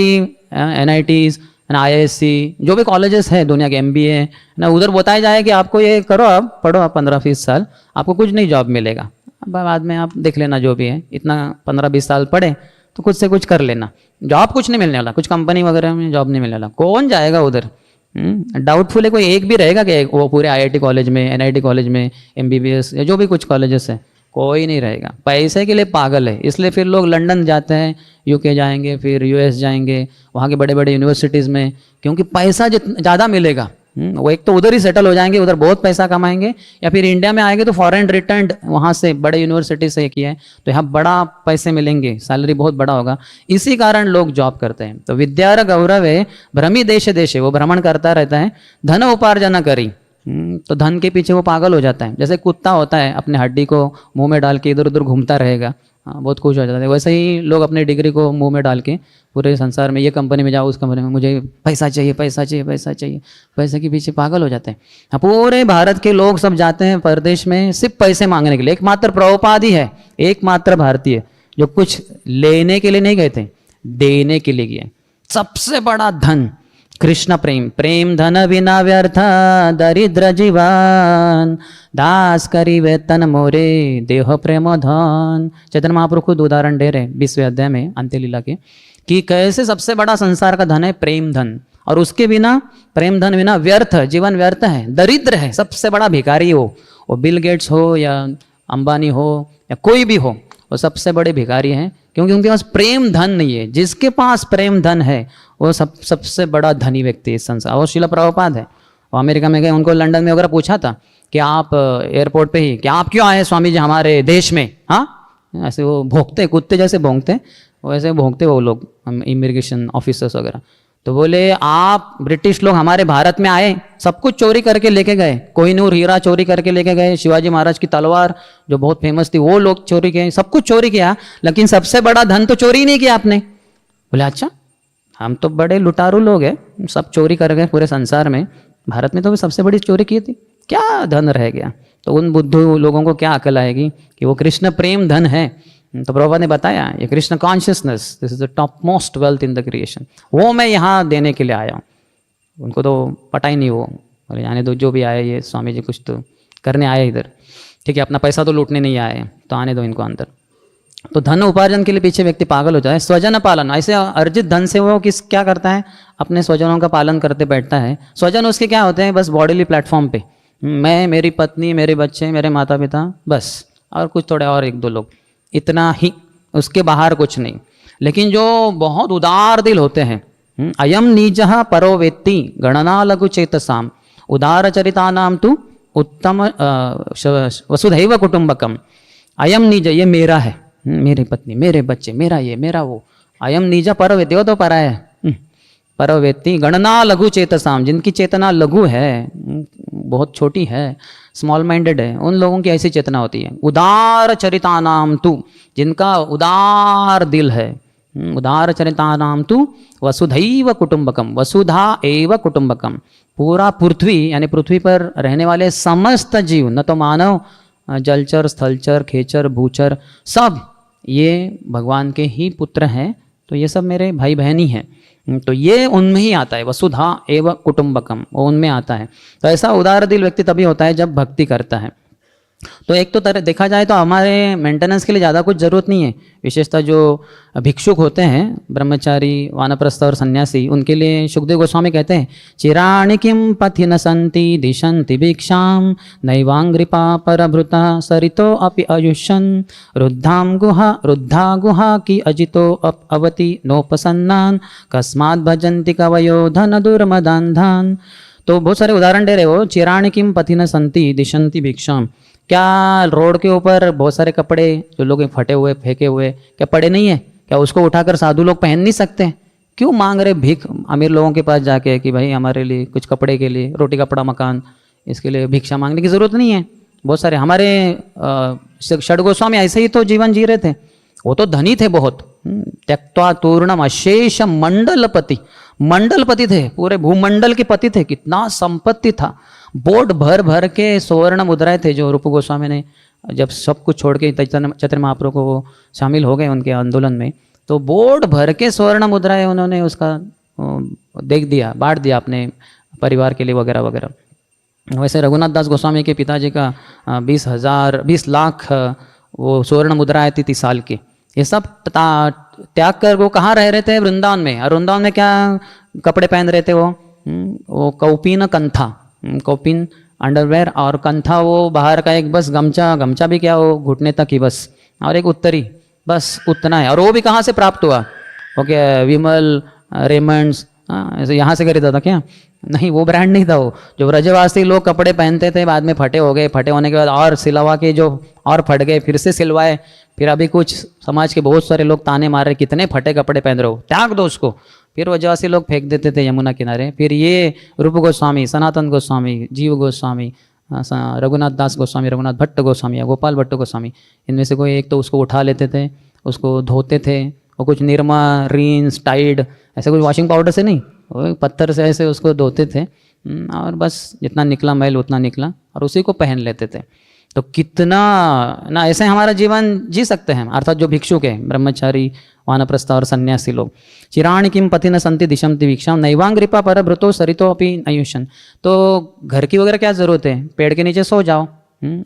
NITs, IISc, जो भी कॉलेजेस है दुनिया के, MBA ना, उधर बताया जाए कि आपको ये करो, आप पढ़ो, आप 15-20 साल, आपको कुछ नहीं जॉब मिलेगा, बाद में आप देख लेना जो भी है। इतना 15-20 साल पढ़े तो खुद से कुछ कर लेना, जॉब कुछ नहीं मिलने वाला, कुछ कंपनी वगैरह में जॉब नहीं मिलने वाला, कौन जाएगा उधर। डाउटफुल है कोई एक भी रहेगा कि वो पूरे आईआईटी कॉलेज में, एनआईटी कॉलेज में, एमबीबीएस या जो भी कुछ कॉलेजेस है, कोई नहीं रहेगा। पैसे के लिए पागल है, इसलिए फिर लोग लंदन जाते हैं, यूके जाएंगे, फिर यूएस जाएंगे, वहाँ के बड़े बड़े यूनिवर्सिटीज़ में, क्योंकि पैसा ज़्यादा मिलेगा। वो एक तो उधर ही सेटल हो जाएंगे, उधर बहुत पैसा कमाएंगे, या फिर इंडिया में आएंगे तो फॉरेन रिटर्न वहाँ से बड़े यूनिवर्सिटी से किया है तो यहाँ बड़ा पैसे मिलेंगे, सैलरी बहुत बड़ा होगा, इसी कारण लोग जॉब करते हैं। तो विद्यार गौरवे भ्रमी देश देशे, वो भ्रमण करता रहता है, धन उपार्जन करी, तो धन के पीछे वो पागल हो जाता है। जैसे कुत्ता होता है अपने हड्डी को मुंह में डाल के इधर उधर घूमता रहेगा, बहुत खुश हो जाता है, वैसे ही लोग अपने डिग्री को मुंह में डाल के पूरे संसार में, ये कंपनी में जाओ, उस कंपनी में, मुझे पैसा चाहिए, पैसा चाहिए, पैसा चाहिए, पैसे के पीछे पागल हो जाते हैं। पूरे भारत के लोग सब जाते हैं परदेश में सिर्फ पैसे मांगने के लिए। एकमात्र प्रभुपाद ही है, एकमात्र भारतीय जो कुछ लेने के लिए नहीं गए थे, देने के लिए गए। सबसे बड़ा धन कृष्ण प्रेम, प्रेम धन विना व्यर्थ दरिद्र जीवन, दास करी वेतन मोरे देह प्रेम धन। चैतन्य महाप्रभु खुद उदाहरण दे रहे 20वें अध्याय में अंत्य लीला के, कि कैसे सबसे बड़ा संसार का धन है प्रेम धन, और उसके बिना, प्रेम धन बिना व्यर्थ, जीवन व्यर्थ है, दरिद्र है। सबसे बड़ा भिखारी हो, वो बिल गेट्स हो या अंबानी हो या कोई भी हो, वो सबसे बड़े भिखारी हैं, क्योंकि उनके पास प्रेम धन नहीं है। जिसके पास प्रेम धन है वो सबसे बड़ा धनी व्यक्ति इस संसार। और शिला प्रभुपाद है, वो अमेरिका में गए, उनको लंदन में वगैरह पूछा था कि आप एयरपोर्ट पे ही कि आप क्यों आए स्वामी जी हमारे देश में, हाँ, ऐसे वो भोंकते, कुत्ते जैसे भोंकते, वैसे भोंकते वो लोग इमिग्रेशन ऑफिसर्स वगैरह। तो बोले आप ब्रिटिश लोग हमारे भारत में आए, सब कुछ चोरी करके लेके गए, कोहिनूर हीरा चोरी करके लेके गए, शिवाजी महाराज की तलवार जो बहुत फेमस थी वो लोग चोरी किए, सब कुछ चोरी किया, लेकिन सबसे बड़ा धन तो चोरी नहीं किया आपने। बोले अच्छा, हम तो बड़े लुटारू लोग हैं, सब चोरी कर गए पूरे संसार में, भारत में तो सबसे बड़ी चोरी की थी, क्या धन रह गया। तो उन बुद्धू लोगों को क्या अकल आएगी कि वो कृष्ण प्रेम धन है। तो प्रभुपाद ने बताया ये Krishna consciousness, this is the top most wealth in the creation, वो मैं यहाँ देने के लिए आया हूँ। उनको तो पता ही नहीं, वो बोले आने दो, जो भी आए ये स्वामी जी कुछ तो करने आए इधर, ठीक है, अपना पैसा तो लूटने नहीं आए, तो आने दो इनको अंदर। तो धन उपार्जन के लिए पीछे व्यक्ति पागल हो जाए। स्वजन पालन, ऐसे अर्जित धन से वो क्या करता है, अपने स्वजनों का पालन करते बैठता है। स्वजन उसके क्या होते हैं, बस बॉडीली प्लेटफॉर्म पे, मैं, मेरी पत्नी, मेरे बच्चे, मेरे माता पिता, बस, और कुछ थोड़े और एक दो लोग, इतना ही, उसके बाहर कुछ नहीं। लेकिन जो बहुत उदार दिल होते हैं, अयम निजः परो वेत्ति गणना लघु चेतसाम उदार चरिता नाम तु उत्तम वसुधैव कुटुंबकम। अयम निज, ये मेरा है, मेरी पत्नी, मेरे बच्चे, मेरा ये, मेरा वो। अयम निज परो वेत्ति, वो तो परा है। परो वेत्ति गणना लघु चेतसाम, जिनकी चेतना लघु है, बहुत छोटी है, स्मॉल माइंडेड है, उन लोगों की ऐसी चेतना होती है। उदार चरिता नाम तु, जिनका उदार दिल है, उदार चरिता नाम तु वसुधैव कुटुंबकम, वसुधा एव कुटुंबकम, पूरा पृथ्वी यानी पृथ्वी पर रहने वाले समस्त जीव, न तो मानव, जलचर, स्थलचर, खेचर, भूचर, सब ये भगवान के ही पुत्र हैं, तो ये सब मेरे भाई बहन ही हैं। तो ये उनमें ही आता है, वसुधा एवं कुटुंबकम, वो उनमें आता है। तो ऐसा उदार दिल व्यक्ति तभी होता है जब भक्ति करता है। तो एक तो तरह देखा जाए तो हमारे मेंटेनेंस के लिए ज़्यादा कुछ ज़रूरत नहीं है। विशेषतः जो भिक्षुक होते हैं, ब्रह्मचारी, वानप्रस्थ और सन्यासी, उनके लिए सुखदेव गोस्वामी कहते हैं, चिराणि किम पथि न संति दिशन्ति भिक्षाम नैवांग्रिपा परभृता सरितो अपि आयुष्यन रुद्धा गुहा की अजितो अवति नोपसन्नान कस्मात् भजन्ति कवयो धन दुर्मदान्धान। तो बहुत सारे उदाहरण दे रहे हो। चिराणि किम पथि न संति दिशन्ति भिक्षाम, क्या रोड के ऊपर बहुत सारे कपड़े जो लोग फटे हुए, फेंके हुए, क्या पड़े नहीं है? क्या उसको उठाकर साधु लोग पहन नहीं सकते? क्यों मांग रहे भीख अमीर लोगों के पास जाके कि भाई हमारे लिए कुछ कपड़े के लिए, रोटी कपड़ा मकान, इसके लिए भिक्षा मांगने की जरूरत नहीं है। बहुत सारे हमारे षड गोस्वामी ऐसे ही तो जीवन जी रहे थे। वो तो धनी थे बहुत, त्यक्त्वा तूर्णम अशेष मंडलपति, मंडलपति थे, पूरे भूमंडल के पति थे। कितना संपत्ति था, बोट भर भर के स्वर्ण मुद्राएं थे जो रूप गोस्वामी ने जब सब कुछ छोड़ के चैतन्य महाप्रभु को वो शामिल हो गए उनके आंदोलन में, तो बोट भर के स्वर्ण मुद्राएं उन्होंने उसका देख दिया, बांट दिया अपने परिवार के लिए वगैरह वगैरह। वैसे रघुनाथ दास गोस्वामी के पिताजी का 20 लाख वो स्वर्ण मुद्राएं थी 30 साल की। ये सब त्याग कर वो कहाँ रह रहे थे? वृंदावन में। और वृंदावन में क्या कपड़े पहन रहे थे वो कौपीन कंथा, कौपीन अंडरवेयर, और कंथा वो बाहर का एक बस गमछा, गमछा भी क्या वो घुटने तक ही बस, और एक उत्तरी, बस उतना है। और वो भी कहाँ से प्राप्त हुआ? ओके, विमल, रेमंड्स, ऐसे यहाँ से खरीदा था क्या? नहीं, वो ब्रांड नहीं था वो। जो ब्रजवासी लोग कपड़े पहनते थे, बाद में फटे हो गए, फटे होने के बाद और सिलवा के जो और फट गए, फिर से सिलवाए, फिर अभी कुछ समाज के बहुत सारे लोग ताने मार रहे, कितने फटे कपड़े पहन रहे हो, त्याग दो उसको। फिर ब्रजवासी लोग फेंक देते थे यमुना किनारे। फिर ये रूप गोस्वामी, सनातन गोस्वामी, जीव गोस्वामी, रघुनाथ दास गोस्वामी, रघुनाथ भट्ट गोस्वामी या गोपाल भट्ट गोस्वामी, इनमें से कोई एक तो उसको उठा लेते थे, उसको धोते थे, और कुछ निरमा, रिंस, टाइड, ऐसे कुछ वॉशिंग पाउडर से नहीं, वो पत्थर से ऐसे उसको धोते थे, और बस जितना निकला मैल उतना निकला, और उसी को पहन लेते थे। तो कितना ना ऐसे हमारा जीवन जी सकते हैं, अर्थात जो भिक्षुक है, ब्रह्मचारी, वानप्रस्थ और सन्यासी लोग। चिराण किम पति न संति दिशम दिवीक्षाम नैवांग्रिपा पर भ्रतो सरितो अपि नयुष्यन। तो घर की वगैरह क्या जरूरत है? पेड़ के नीचे सो जाओ।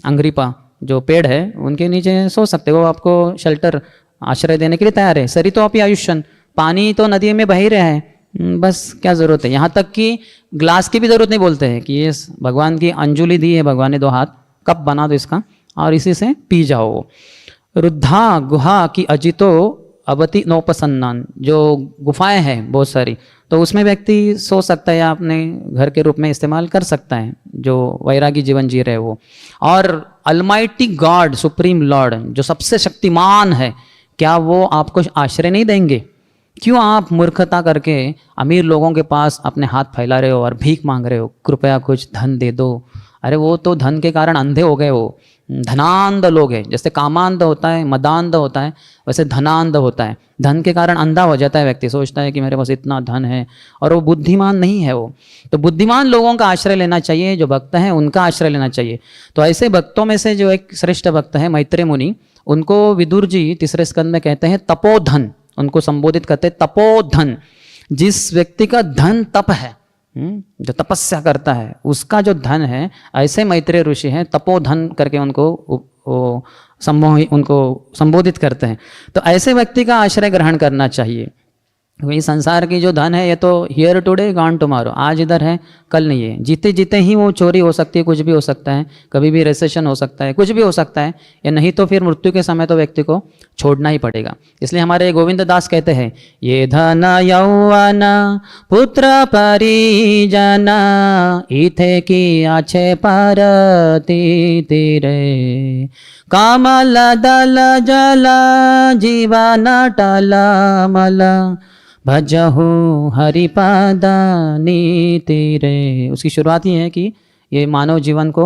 अंग्रिपा जो पेड़ है उनके नीचे सो सकते हो, आपको शेल्टर, आश्रय देने के लिए तैयार है। सरितो अपि आयुष्यन, पानी तो नदी में बह ही रहा है, बस क्या ज़रूरत है? यहाँ तक कि ग्लास की भी ज़रूरत नहीं, बोलते हैं कि ये भगवान की अंजुलि दी है भगवान ने, 2 हाथ, कप बना दो इसका और इसी से पी जाओ। रुद्धा गुहा की अजितो अवति नौपसन्नान, जो गुफाएं हैं बहुत सारी, तो उसमें व्यक्ति सो सकता है या अपने घर के रूप में इस्तेमाल कर सकता है, जो वैरागी जीवन जी रहे वो। और अलमाइटी गॉड, सुप्रीम लॉर्ड, जो सबसे शक्तिमान है, क्या वो आपको आश्रय नहीं देंगे? क्यों आप मूर्खता करके अमीर लोगों के पास अपने हाथ फैला रहे हो और भीख मांग रहे हो, कृपया कुछ धन दे दो? अरे वो तो धन के कारण अंधे हो गए, वो धनांध लोग हैं। जैसे कामांध होता है, मदांध होता है, वैसे धनांध होता है। धन के कारण अंधा हो जाता है व्यक्ति, सोचता है कि मेरे पास इतना धन है, और वो बुद्धिमान नहीं है वो। तो बुद्धिमान लोगों का आश्रय लेना चाहिए, जो भक्त हैं उनका आश्रय लेना चाहिए। तो ऐसे भक्तों में से जो एक श्रेष्ठ भक्त है मैत्रेय मुनि, उनको विदुर जी 3 स्कंद में कहते हैं तपोधन, उनको संबोधित करते हैं तपोधन। जिस व्यक्ति का धन तप है, जो तपस्या करता है, उसका जो धन है, ऐसे मैत्रेय ऋषि हैं, तपोधन करके उनको संबोधित करते हैं। तो ऐसे व्यक्ति का आश्रय ग्रहण करना चाहिए। वही संसार की जो धन है, ये तो हियर टुडे गॉन टुमारो, आज इधर है कल नहीं है। जीते जीते ही वो चोरी हो सकती है, कुछ भी हो सकता है, कभी भी रिसेशन हो सकता है, कुछ भी हो सकता है, या नहीं तो फिर मृत्यु के समय तो व्यक्ति को छोड़ना ही पड़ेगा। इसलिए हमारे गोविंद दास कहते हैं, ये धन यौवन पुत्र परिजना इथे की आछे परती तीरे कामल दल जल जीवन टलमल भजहु हरिपादा नीतिरे। उसकी शुरुआत ही है कि ये मानव जीवन को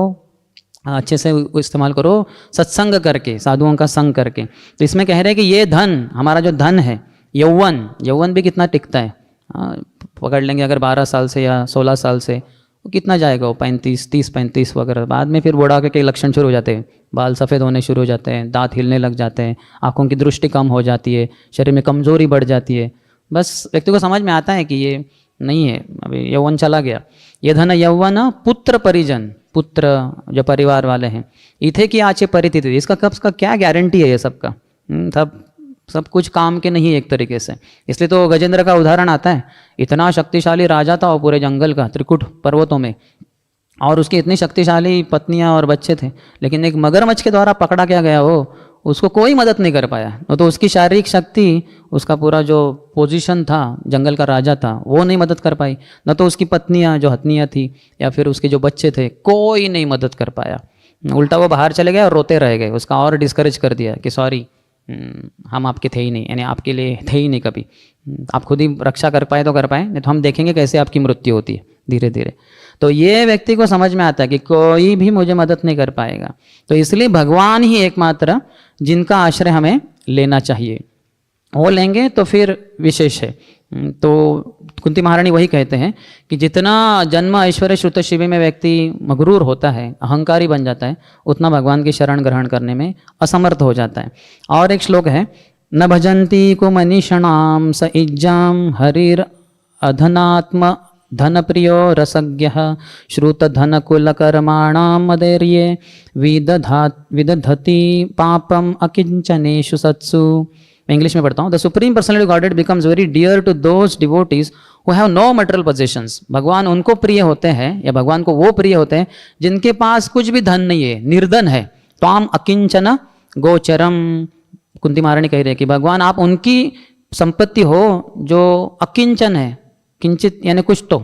अच्छे से इस्तेमाल करो, सत्संग करके, साधुओं का संग करके। तो इसमें कह रहे हैं कि ये धन, हमारा जो धन है, यौवन भी कितना टिकता है, पकड़ लेंगे अगर 12 साल से या 16 साल से, वो कितना जाएगा? वो 30-35 वगैरह। बाद में फिर बूढ़ा के कई लक्षण शुरू हो जाते हैं, बाल सफ़ेद होने शुरू हो जाते हैं, दांत हिलने लग जाते हैं, आँखों की दृष्टि कम हो जाती है, शरीर में कमजोरी बढ़ जाती है। बस व्यक्ति को समझ में आता है कि ये नहीं है, अभी यौवन चला गया। ये धन यौवन पुत्र परिजन, पुत्र जो परिवार वाले हैं, इथे की आचे परितिथि, इसका कब का क्या गारंटी है? ये सबका सब कुछ काम के नहीं है एक तरीके से। इसलिए तो गजेंद्र का उदाहरण आता है, इतना शक्तिशाली राजा था वो पूरे जंगल का, त्रिकुट पर्वतों में, और उसकी इतनी शक्तिशाली पत्नियां और बच्चे थे, लेकिन एक मगरमच्छ के द्वारा पकड़ा क्या गया वो, उसको कोई मदद नहीं कर पाया। तो उसकी शारीरिक शक्ति, उसका पूरा जो पोजीशन था, जंगल का राजा था, वो नहीं मदद कर पाई, न तो उसकी पत्नियां जो हथनियाँ थी, या फिर उसके जो बच्चे थे, कोई नहीं मदद कर पाया। उल्टा वो बाहर चले गए और रोते रह गए, उसका और डिस्करेज कर दिया कि सॉरी, हम आपके थे ही नहीं, यानी आपके लिए थे ही नहीं कभी, आप खुद ही रक्षा कर पाए तो कर पाए, नहीं तो हम देखेंगे कैसे आपकी मृत्यु होती है धीरे धीरे। तो ये व्यक्ति को समझ में आता है कि कोई भी मुझे मदद नहीं कर पाएगा। तो इसलिए भगवान ही एकमात्र जिनका आश्रय हमें लेना चाहिए, वो लेंगे तो फिर विशेष है। तो कुंती महारानी वही कहते हैं कि जितना जन्म ऐश्वर्य श्रुत शिवी में व्यक्ति मगरूर होता है, अहंकारी बन जाता है, उतना भगवान की शरण ग्रहण करने में असमर्थ हो जाता है। और एक श्लोक है, न भजन्ति को मनीषणाम स इज्जाम हरिर अधनात्म धन प्रियो रसज्ञ श्रुत धन कुल कर्माणाम मदैर्ये विदधति पापम अकिंचनेषु सत्सु मैं इंग्लिश में पढ़ता हूँ, the supreme personality of godhead becomes very dear to those devotees who have no material possessions. भगवान उनको प्रिय होते हैं या भगवान को वो प्रिय होते हैं जिनके पास कुछ भी धन नहीं है, निर्धन है। त्वाम अकिंचन गोचरम, कुंती महारानी कह रही है कि भगवान आप उनकी संपत्ति हो जो अकिंचन है, किंचित यानी कुछ तो,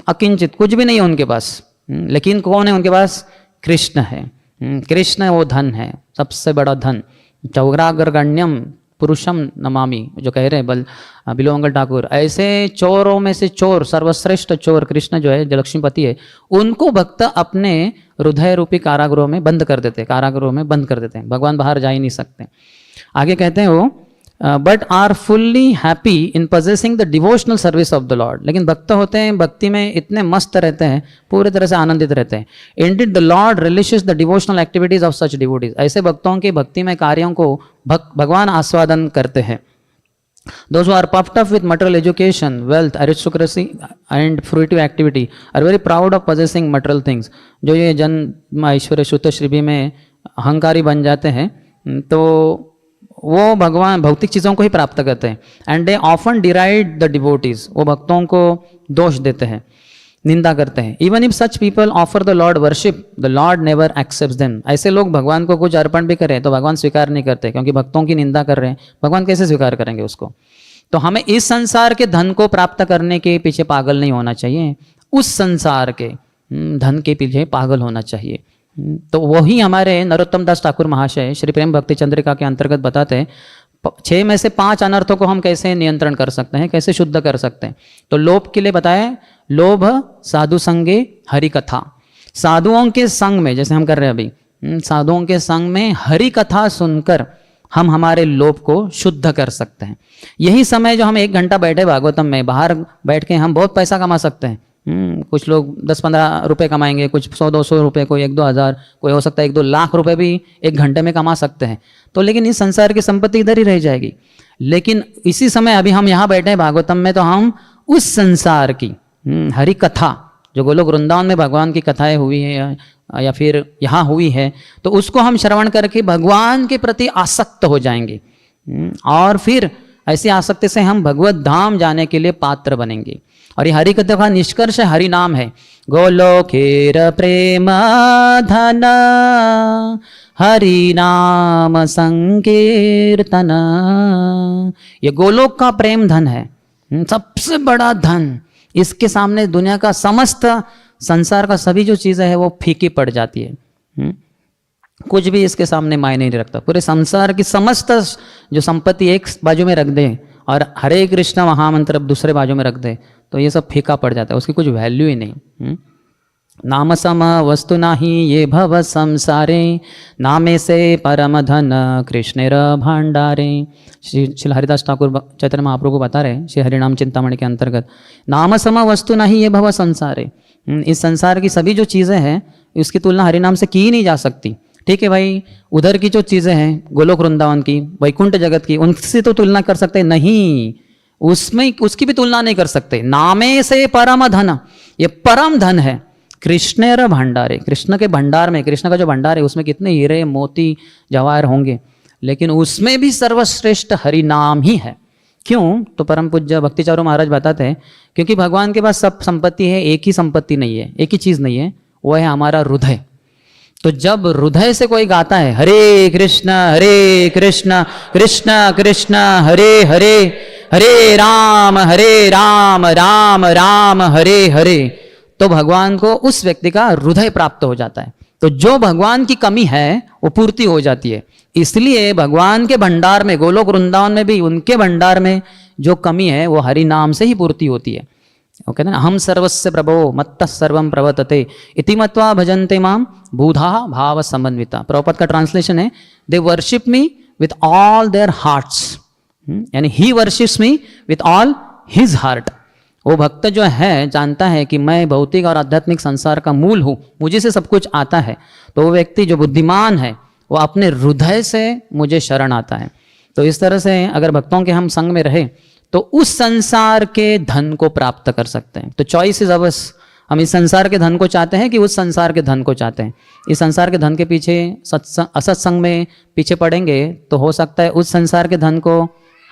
अकिंचित कुछ भी नहीं है उनके पास, लेकिन कौन है उनके पास? कृष्ण है। कृष्ण वो धन है, सबसे बड़ा धन। चौराग्रगण्यम पुरुषम नमामि, जो कह रहे हैं बिलोंगल ठाकुर, ऐसे चोरों में से चोर, सर्वश्रेष्ठ चोर कृष्ण जो है, जो लक्ष्मीपति है, उनको भक्त अपने हृदय रूपी कारागृह में बंद कर देते, कारागृह में बंद कर देते हैं। भगवान बाहर जा ही नहीं सकते। आगे कहते हैं वो but are fully happy in possessing the devotional service of the Lord. लेकिन भक्त होते हैं, भक्ति में इतने मस्त रहते हैं, पूरी तरह से आनंदित रहते हैं। Indeed the lord relishes the devotional activities of such devotees. ऐसे भक्तों के भक्ति में कार्यों को भगवान आस्वादन करते हैं। Those who are puffed up with material education, wealth, aristocracy and fruitive activity are very proud of possessing material things. जो ये जन्म ऐश्वर्य श्रुत श्रीभी में अहंकारी बन जाते हैं, तो वो भगवान भौतिक चीज़ों को ही प्राप्त करते हैं। And they often deride the devotees, वो भक्तों को दोष देते हैं, निंदा करते हैं। Even if such people offer the lord worship, the lord never accepts them. ऐसे लोग भगवान को कुछ अर्पण भी करें तो भगवान स्वीकार नहीं करते, क्योंकि भक्तों की निंदा कर रहे हैं, भगवान कैसे स्वीकार करेंगे उसको। तो हमें इस संसार के धन को प्राप्त करने के पीछे पागल नहीं होना चाहिए, उस संसार के धन के पीछे पागल होना चाहिए। तो वही हमारे नरोत्तम दास ठाकुर महाशय श्री प्रेम भक्ति चंद्रिका के अंतर्गत बताते हैं 6 में से 5 अनर्थों को हम कैसे नियंत्रण कर सकते हैं, कैसे शुद्ध कर सकते हैं। तो लोभ के लिए बताया, लोभ साधु संगे हरि कथा। साधुओं के संग में, जैसे हम कर रहे हैं अभी, साधुओं के संग में हरि कथा सुनकर हम हमारे लोभ को शुद्ध कर सकते हैं। यही समय जो हम 1 घंटा बैठे भागवतम में, बाहर बैठ के हम बहुत पैसा कमा सकते हैं। कुछ लोग 10-15 रुपए कमाएंगे, कुछ 100-200 रुपए, कोई 1-2 हज़ार, कोई हो सकता है 1-2 लाख रुपए भी 1 घंटे में कमा सकते हैं। तो लेकिन इस संसार की संपत्ति इधर ही रह जाएगी। लेकिन इसी समय अभी हम यहाँ बैठे हैं भागवतम में, तो हम उस संसार की हरि कथा, जो गोलोक वृंदावन में भगवान की कथाएं हुई है या फिर यहाँ हुई है, तो उसको हम श्रवण करके भगवान के प्रति आसक्त हो जाएंगे। और फिर ऐसी आसक्ति से हम भगवत धाम जाने के लिए पात्र बनेंगे। और ये हरि कथा का निष्कर्ष हरि नाम है। गोलोकेर प्रेम धन हरि नाम संकीर्तन, ये गोलोक का प्रेम धन है, सबसे बड़ा धन। इसके सामने दुनिया का समस्त संसार का सभी जो चीज़ें हैं वो फीकी पड़ जाती है। कुछ भी इसके सामने मायने नहीं रखता। पूरे संसार की समस्त जो संपत्ति एक बाजू में रख दे और हरे कृष्ण महामंत्र दूसरे बाजू में रख दे, तो ये सब फीका पड़ जाता है, उसकी कुछ वैल्यू ही नहीं। नाम सम वस्तु नाही ये भव संसारे, नामे से परम धन कृष्णेर भांडारे। श्री हरिदास ठाकुर चैतन्य महाप्रभु को बता रहे श्री हरिनाम चिंतामणि के अंतर्गत, नाम सम वस्तु नाही ये भव संसारे। इस संसार की सभी जो चीज़ें हैं उसकी तुलना हरिनाम से की ही नहीं जा सकती। ठीक है भाई, उधर की जो चीज़ें हैं गोलोक वृंदावन की, वैकुंठ जगत की, उनसे तो तुलना कर सकते नहीं, उसमें उसकी भी तुलना नहीं कर सकते। नामे से परम धन, ये परम धन है। कृष्णेर भंडारे, कृष्ण के भंडार में, कृष्ण का जो भंडार है उसमें कितने हीरे मोती जवाहर होंगे, लेकिन उसमें भी सर्वश्रेष्ठ हरि नाम ही है। क्यों? तो परम पूज्य भक्तिचारू महाराज बताते हैं, क्योंकि भगवान के पास सब संपत्ति है, एक ही संपत्ति नहीं है, एक ही चीज़ नहीं है, वो है हमारा हृदय। तो जब हृदय से कोई गाता है हरे कृष्ण कृष्ण कृष्ण हरे हरे, हरे राम राम राम हरे हरे, तो भगवान को उस व्यक्ति का हृदय प्राप्त हो जाता है। तो जो भगवान की कमी है वो पूर्ति हो जाती है। इसलिए भगवान के भंडार में, गोलोक वृंदावन में भी उनके भंडार में जो कमी है वो हरि नाम से ही पूर्ति होती है। ओके ना, हम सर्वस्य प्रभो मत्तः सर्वं प्रवर्तते इति मत्वा भजन्ते माम बूधा भाव समन्विता। प्रभुपाद का ट्रांसलेशन है, they worship me with all their hearts, यानी he worships me with all his heart. वो भक्त जो है जानता है कि मैं भौतिक और आध्यात्मिक संसार का मूल हूँ, मुझे से सब कुछ आता है। तो वो व्यक्ति जो बुद्धिमान है वो अपने हृदय से मुझे शरण आता है। तो इस तरह से अगर भक्तों के हम संग में रहे तो उस संसार के धन को प्राप्त कर सकते हैं। तो चॉइस इज अवर्स, हम इस संसार के धन को चाहते हैं कि उस संसार के धन को चाहते हैं? इस संसार के धन के पीछे असत्संग में पीछे पड़ेंगे तो हो सकता है उस संसार के धन को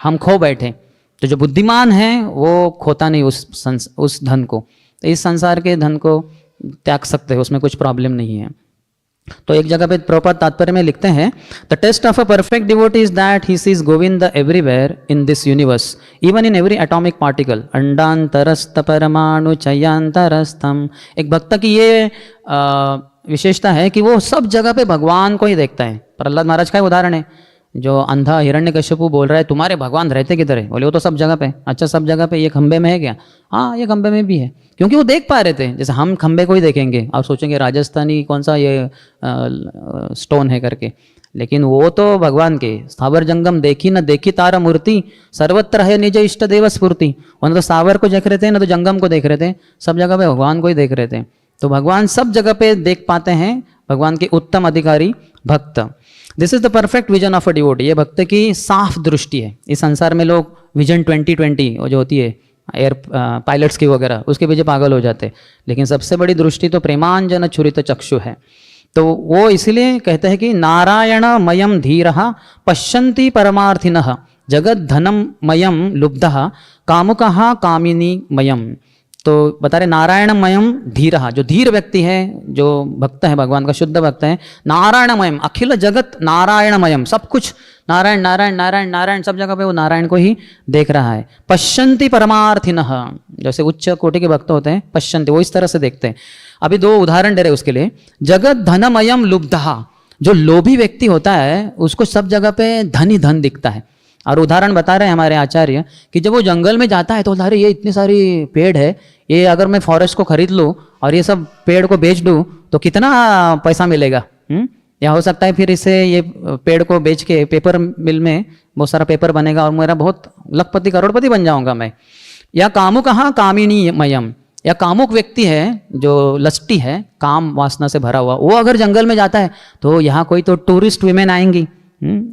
हम खो बैठे। तो जो बुद्धिमान है वो खोता नहीं उस धन को। तो इस संसार के धन को त्याग सकते हैं, उसमें कुछ प्रॉब्लम नहीं है। तो एक जगह पे प्रभुपाद तात्पर्य में लिखते हैं, the test of a perfect devotee is that he sees Govinda everywhere in this universe, even in every atomic particle, अंडांतरस्थ परमाणु चयांतरस्थम। एक भक्त की ये विशेषता है कि वो सब जगह पे भगवान को ही देखता है। प्रहलाद महाराज का उदाहरण है, जो अंधा हिरण्यकश्यपु बोल रहा है तुम्हारे भगवान रहते किधर है? बोले वो तो सब जगह पे। अच्छा सब जगह पे, ये खंबे में है क्या? हाँ ये खंबे में भी है, क्योंकि वो देख पा रहे थे। जैसे हम खंबे को ही देखेंगे और सोचेंगे राजस्थानी कौन सा ये स्टोन है करके, लेकिन वो तो भगवान के स्थावर जंगम देखी न देखी तारा मूर्ति, सर्वत्र है निज इष्ट देव स्फूर्ति। वो न तो स्थावर को देख रहे थे, न तो जंगम को देख रहे थे, सब जगह पे भगवान को ही देख रहे थे। तो भगवान सब जगह पे देख पाते हैं, भगवान के उत्तम अधिकारी भक्त। This is the perfect vision of a devotee. ये भक्त की साफ दृष्टि है। इस संसार में लोग विजन 2020 जो होती है एयर पायलट्स की वगैरह, उसके पीछे पागल हो जाते, लेकिन सबसे बड़ी दृष्टि तो प्रेमांजन छुरित चक्षु है। तो वो इसलिए कहते हैं कि नारायणमयम धीरः पश्यन्ति परमार्थिनः जगत धनम मयम लुब्धः कामुकः कामिनी मयम। तो बता रहे नारायणमयम धीरः, जो धीर व्यक्ति है, जो भक्त है भगवान का, शुद्ध भक्त है, नारायणमयम, अखिल जगत नारायणमयम, सब कुछ नारायण नारायण नारायण नारायण, सब जगह पे वो नारायण को ही देख रहा है। पश्यन्ति परमार्थिनः, जैसे उच्च कोटि के भक्त होते हैं, पश्यन्ति वो इस तरह से देखते हैं। अभी दो उदाहरण दे रहे उसके लिए। जगत धनमयम लुब्धः, जो लोभी व्यक्ति होता है उसको सब जगह पे धन ही धन दिखता है। और उदाहरण बता रहे हैं हमारे आचार्य कि जब वो जंगल में जाता है तो अरे ये इतनी सारी पेड़ है, ये अगर मैं फॉरेस्ट को खरीद लूँ और ये सब पेड़ को बेच दूँ तो कितना पैसा मिलेगा। या हो सकता है फिर इससे ये पेड़ को बेच के पेपर मिल में बहुत सारा पेपर बनेगा और मेरा बहुत लखपति करोड़पति बन जाऊंगा मैं। या कामुकः कामिनी मयम, या कामुक व्यक्ति है जो लस्टी है, काम वासना से भरा हुआ, वो अगर जंगल में जाता है तो यहाँ कोई तो टूरिस्ट विमेन आएंगी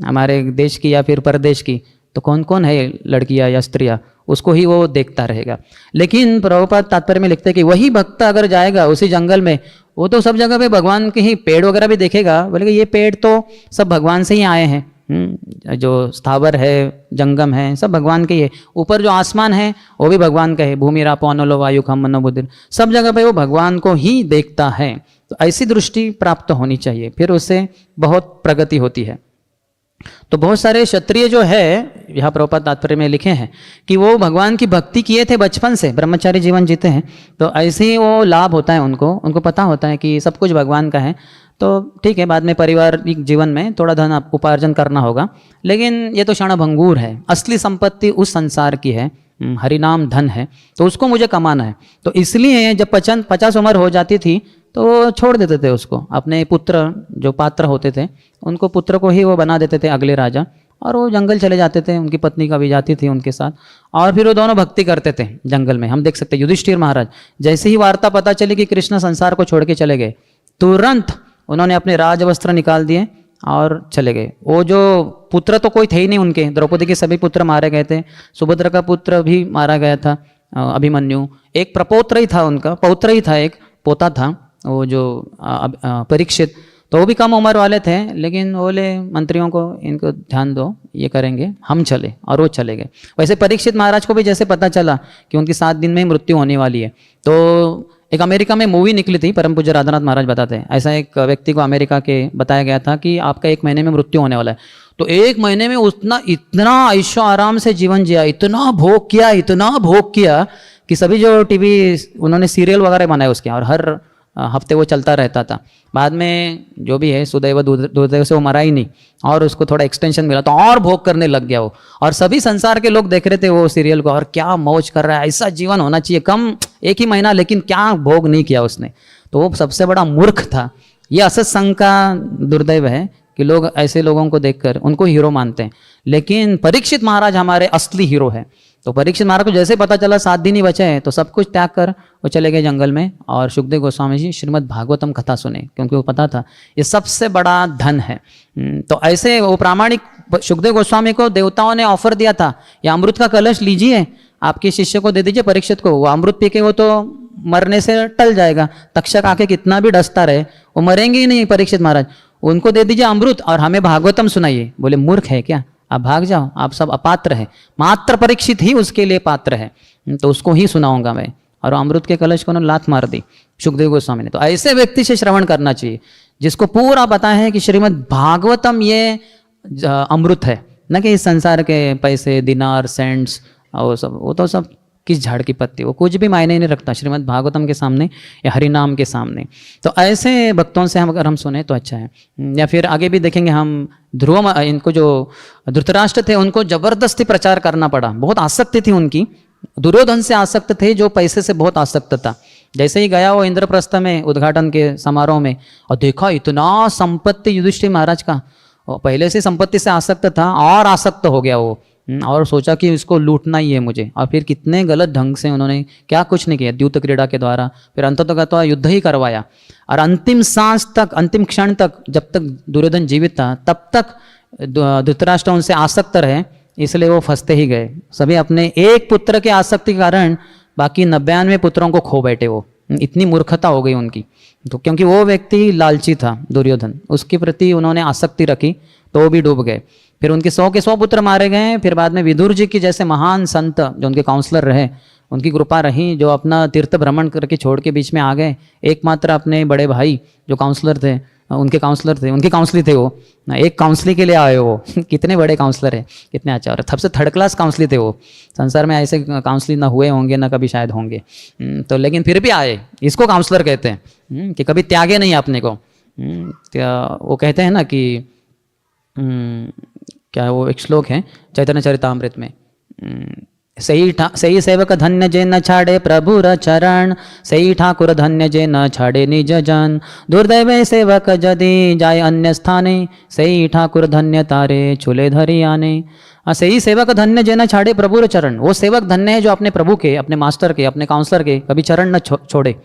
हमारे देश की या फिर परदेश की, तो कौन कौन है लड़कियां या स्त्रियां, उसको ही वो देखता रहेगा। लेकिन प्रभुपाद तात्पर्य में लिखते हैं कि वही भक्त अगर जाएगा उसी जंगल में, वो तो सब जगह पे भगवान के ही पेड़ वगैरह भी देखेगा, बोलेगा ये पेड़ तो सब भगवान से ही आए हैं, जो स्थावर है जंगम है सब भगवान के ही है। ऊपर जो आसमान है वो भी भगवान का है, भूमि रापो अनलो वायु खम मनो बुद्धि, सब जगह पे वो भगवान को ही देखता है। तो ऐसी दृष्टि प्राप्त होनी चाहिए, फिर उससे बहुत प्रगति होती है। तो बहुत सारे क्षत्रिय जो है, यहाँ प्रभुपाद तात्पर्य में लिखे हैं कि वो भगवान की भक्ति किए थे बचपन से, ब्रह्मचारी जीवन जीते हैं, तो ऐसे ही वो लाभ होता है उनको पता होता है कि सब कुछ भगवान का है। तो ठीक है, बाद में पारिवारिक जीवन में थोड़ा धन उपार्जन करना होगा, लेकिन ये तो क्षणभंगुर है। असली संपत्ति उस संसार की है, हरिनाम धन है, तो उसको मुझे कमाना है। तो इसलिए जब 50 उम्र हो जाती थी तो छोड़ देते थे उसको, अपने पुत्र जो पात्र होते थे उनको पुत्र को ही वो बना देते थे अगले राजा, और वो जंगल चले जाते थे, उनकी पत्नी का भी जाती थी उनके साथ, और फिर वो दोनों भक्ति करते थे जंगल में। हम देख सकते हैं युधिष्ठिर महाराज, जैसे ही वार्ता पता चली कि कृष्ण संसार को छोड़ के चले गए, तुरंत उन्होंने अपने राजवस्त्र निकाल दिए और चले गए। वो जो पुत्र तो कोई थे ही नहीं उनके, द्रौपदी के सभी पुत्र मारे गए थे, सुभद्रा का पुत्र भी मारा गया था अभिमन्यु, एक प्रपौत्र ही था उनका, पौत्र ही था, एक पोता था वो जो परीक्षित, तो वो भी कम उम्र वाले थे, लेकिन बोले मंत्रियों को इनको ध्यान दो, ये करेंगे, हम चले, और वो चले गए। वैसे परीक्षित महाराज को भी जैसे पता चला कि उनकी 7 दिन में ही मृत्यु होने वाली है, तो एक अमेरिका में मूवी निकली थी, परम पूज्य राधानाथ महाराज बताते हैं, ऐसा एक व्यक्ति को अमेरिका के बताया गया था कि आपका 1 महीने में मृत्यु होने वाला है। तो 1 महीने में इतना ऐशो आराम से जीवन जिया, इतना भोग किया कि सभी जो टीवी उन्होंने सीरियल वगैरह बनाए उसके, और हर हफ्ते वो चलता रहता था। बाद में जो भी है सुदैव दुर्दैव से वो मरा ही नहीं, और उसको थोड़ा एक्सटेंशन मिला तो और भोग करने लग गया वो, और सभी संसार के लोग देख रहे थे वो सीरियल को, और क्या मौज कर रहा है, ऐसा जीवन होना चाहिए, कम 1 ही महीना, लेकिन क्या भोग नहीं किया उसने। तो वो सबसे बड़ा मूर्ख था। ये असत्संग का दुर्दैव है कि लोग ऐसे लोगों को देखकर उनको हीरो मानते हैं, लेकिन परीक्षित महाराज हमारे असली हीरो है। तो परीक्षित महाराज को जैसे पता चला 7 दिन ही बचे हैं, तो सब कुछ त्याग कर वो चले गए जंगल में, और सुखदेव गोस्वामी जी श्रीमद् भागवतम कथा सुने, क्योंकि वो पता था ये सबसे बड़ा धन है। तो ऐसे वो प्रामाणिक सुखदेव गोस्वामी को देवताओं ने ऑफर दिया था, ये अमृत का कलश लीजिए, आपके शिष्य को दे दीजिए परीक्षित को, वो अमृत पी के वो तो मरने से टल जाएगा। तक्षक आके कितना भी डसता रहे वो मरेंगे ही नहीं परीक्षित महाराज। उनको दे दीजिए अमृत और हमें भागवतम सुनाइए। बोले मूर्ख है क्या, आप भाग जाओ, आप सब अपात्र है, मात्र परीक्षित ही उसके लिए पात्र है, तो उसको ही सुनाऊंगा मैं। और अमृत के कलश को उन्होंने लात मार दी सुखदेव गोस्वामी ने। तो ऐसे व्यक्ति से श्रवण करना चाहिए जिसको पूरा पता है कि श्रीमद् भागवतम ये अमृत है, न कि इस संसार के पैसे दिनार सेंट्स और सब, वो तो सब किस झाड़ की पत्ती, वो कुछ भी मायने नहीं रखता श्रीमद् भागवतम के सामने या हरिनाम के सामने। तो ऐसे भक्तों से हम अगर हम सुने तो अच्छा है। या फिर आगे भी देखेंगे हम ध्रुव, इनको जो धृतराष्ट्र थे उनको जबरदस्ती प्रचार करना पड़ा, बहुत आसक्ति थी उनकी। दुर्योधन से आसक्त थे जो पैसे से बहुत आसक्त था। जैसे ही गया वो इंद्रप्रस्थ में उद्घाटन के समारोह में और देखा इतना संपत्ति युधिष्ठिर महाराज का, पहले से संपत्ति से आसक्त था और आसक्त हो गया वो, और सोचा कि इसको लूटना ही है मुझे। और फिर कितने गलत ढंग से उन्होंने क्या कुछ नहीं किया, द्यूत क्रीड़ा के द्वारा फिर अंततः युद्ध ही करवाया। और अंतिम सांस तक, अंतिम क्षण तक, जब तक दुर्योधन जीवित था तब तक धृतराष्ट्र उनसे आसक्त रहे, इसलिए वो फंसते ही गए। सभी अपने एक पुत्र के आसक्ति के कारण बाकी 99 पुत्रों को खो बैठे। वो इतनी मूर्खता हो गई उनकी, तो क्योंकि वो व्यक्ति लालची था दुर्योधन, उसके प्रति उन्होंने आसक्ति रखी तो वो भी डूब गए। फिर उनके 100 के 100 पुत्र मारे गए। फिर बाद में विदुर जी की जैसे महान संत जो उनके काउंसलर रहे, उनकी कृपा रही, जो अपना तीर्थ भ्रमण करके छोड़ के बीच में आ गए। एकमात्र अपने बड़े भाई जो काउंसलर थे, उनके काउंसली थे वो, एक काउंसली के लिए आए वो कितने बड़े काउंसलर है, कितने अच्छा। और सबसे थर्ड क्लास काउंसली थे वो, संसार में ऐसे काउंसली ना हुए होंगे ना कभी शायद होंगे। तो लेकिन फिर भी आए, इसको काउंसलर कहते हैं कि कभी त्यागे नहीं अपने को। वो कहते हैं ना कि क्या वो एक श्लोक है चैतन्य चरितामृत में, सही सेवक धन्य जे न छाड़े प्रभुर चरण, सही ठाकुर धन्य जे न छाड़े निज जन, दुर्दैव सेवक जदि जाय अन्य स्थाने, सही ठाकुर धन्य तारे चूल्हे धरी आने। सही सेवक धन्य जे न छाड़े प्रभुर चरण, वो सेवक धन्य है जो अपने प्रभु के, अपने मास्टर के, अपने काउंसलर के कभी चरण न छोड़े।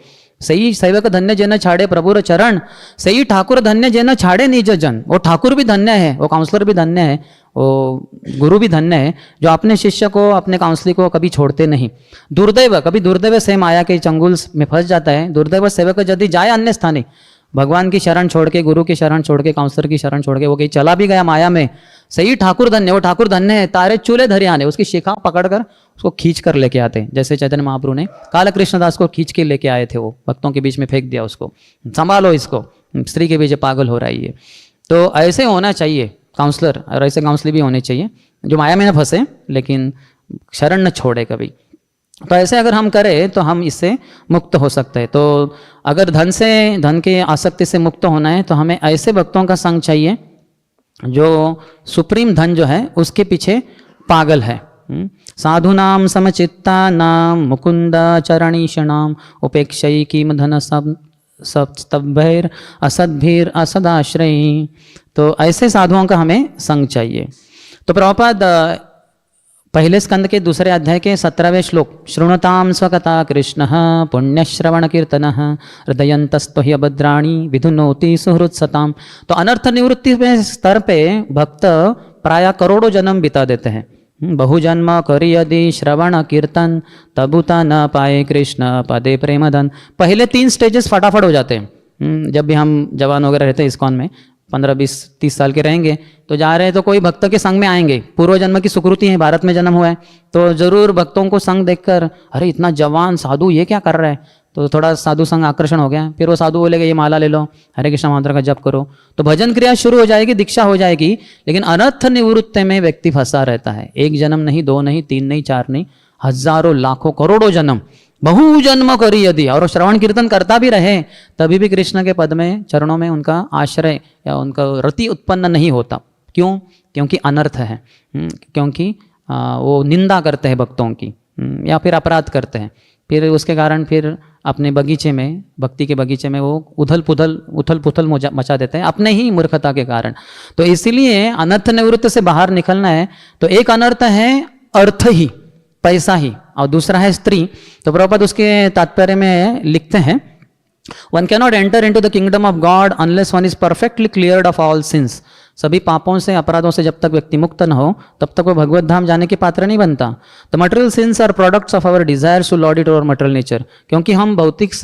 सही सेवक धन्य जे न छाड़े प्रभुर चरण, सही ठाकुर धन्य जे न छाड़े निज जन। वो ठाकुर भी धन्य है, वो काउंसलर भी धन्य है, वो गुरु भी धन्य है जो अपने शिष्य को, अपने काउंसली को कभी छोड़ते नहीं। दुर्दैव, कभी दुर्दैव से माया के चंगुल में फंस जाता है। दुर्दैव सेवक यदि जाए अन्य स्थाने, भगवान की शरण छोड़ के, गुरु की शरण छोड़ के, काउंसलर की शरण छोड़ के वो कहीं चला भी गया माया में, सही ठाकुर धन्य, वो ठाकुर धन्य है, तारे चूल्हे धरे आने, उसकी शिखा पकड़कर उसको खींच कर लेके आते। जैसे चैतन्य महाप्रभु ने काल कृष्णदास को खींच के लेके आए थे, वो भक्तों के बीच में फेंक दिया उसको, संभालो इसको, स्त्री के बीच पागल हो रही है। तो ऐसे होना चाहिए काउंसलर, और ऐसे काउंसलर भी होने चाहिए जो माया में न फंसे लेकिन शरण न छोड़े कभी। तो ऐसे अगर हम करें तो हम इससे मुक्त हो सकते हैं। तो अगर धन के आसक्ति से मुक्त होना है तो हमें ऐसे भक्तों का संग चाहिए जो सुप्रीम धन जो है उसके पीछे पागल है। साधुनाम समचित्ता नाम मुकुंद चरणीषणाम उपेक्षयी किम धन सब स्तभैर असद्भीर असदाश्रयी। तो ऐसे साधुओं का हमें संग चाहिए। तो प्रभुपाद पहले स्कंद के दूसरे अध्याय के 17वें श्लोक, शृणुताम स्वकथा कृष्ण पुण्यश्रवण कीर्तन हृदयंतस्त्वहि अभद्राणी विधुनोति सुहृत्सताम। तो अनर्थ निवृत्ति में स्तर पे भक्त प्राय करोड़ों जन्म बिता देते हैं। बहुजन्म करी यदि श्रवण कीर्तन तबुता न पाए कृष्ण पदे प्रेमधन। पहले 3 स्टेजेस फटाफट हो जाते हैं। जब भी हम जवान वगैरह रहते हैं इस्कॉन में, 15, 20, 30 साल के रहेंगे तो जा रहे हैं तो कोई भक्त के संग में आएंगे। पूर्व जन्म की सुकृति है, भारत में जन्म हुआ है तो जरूर भक्तों को संग देखकर अरे इतना जवान साधु ये क्या कर रहा है, तो थोड़ा साधु संग आकर्षण हो गया। फिर वो साधु बोलेगा ये माला ले लो, हरे कृष्ण मंत्र का जप करो, तो भजन क्रिया शुरू हो जाएगी, दीक्षा हो जाएगी। लेकिन अनर्थ निवृत्ति में व्यक्ति फंसा रहता है। 1 जन्म नहीं, 2 नहीं, 3 नहीं, 4 नहीं, हजारों लाखों करोड़ों जन्म बहु जन्म करी यदि, और श्रवण कीर्तन करता भी रहे तभी भी कृष्ण के पद में, चरणों में उनका आश्रय या उनका रति उत्पन्न नहीं होता। क्यों? क्योंकि अनर्थ है, क्योंकि वो निंदा करते हैं भक्तों की या फिर अपराध करते हैं। फिर उसके कारण फिर अपने बगीचे में, भक्ति के बगीचे में वो उथल पुथल मचा देते हैं अपने ही मूर्खता के कारण। तो इसीलिए अनर्थ निवृत्त से बाहर निकलना है तो एक अनर्थ है अर्थ ही, पैसा ही, और दूसरा है स्त्री। तो प्रभुपाद उसके तात्पर्य में लिखते हैं, one cannot enter into the kingdom of God unless one is perfectly cleared of all since. सभी पापों से अपराधों से जब तक व्यक्ति मुक्त न हो तब तक वो भगवत धाम जाने के पात्र नहीं बनता। The material sins are products of our desires to lord it over material nature, क्योंकि हम भौतिक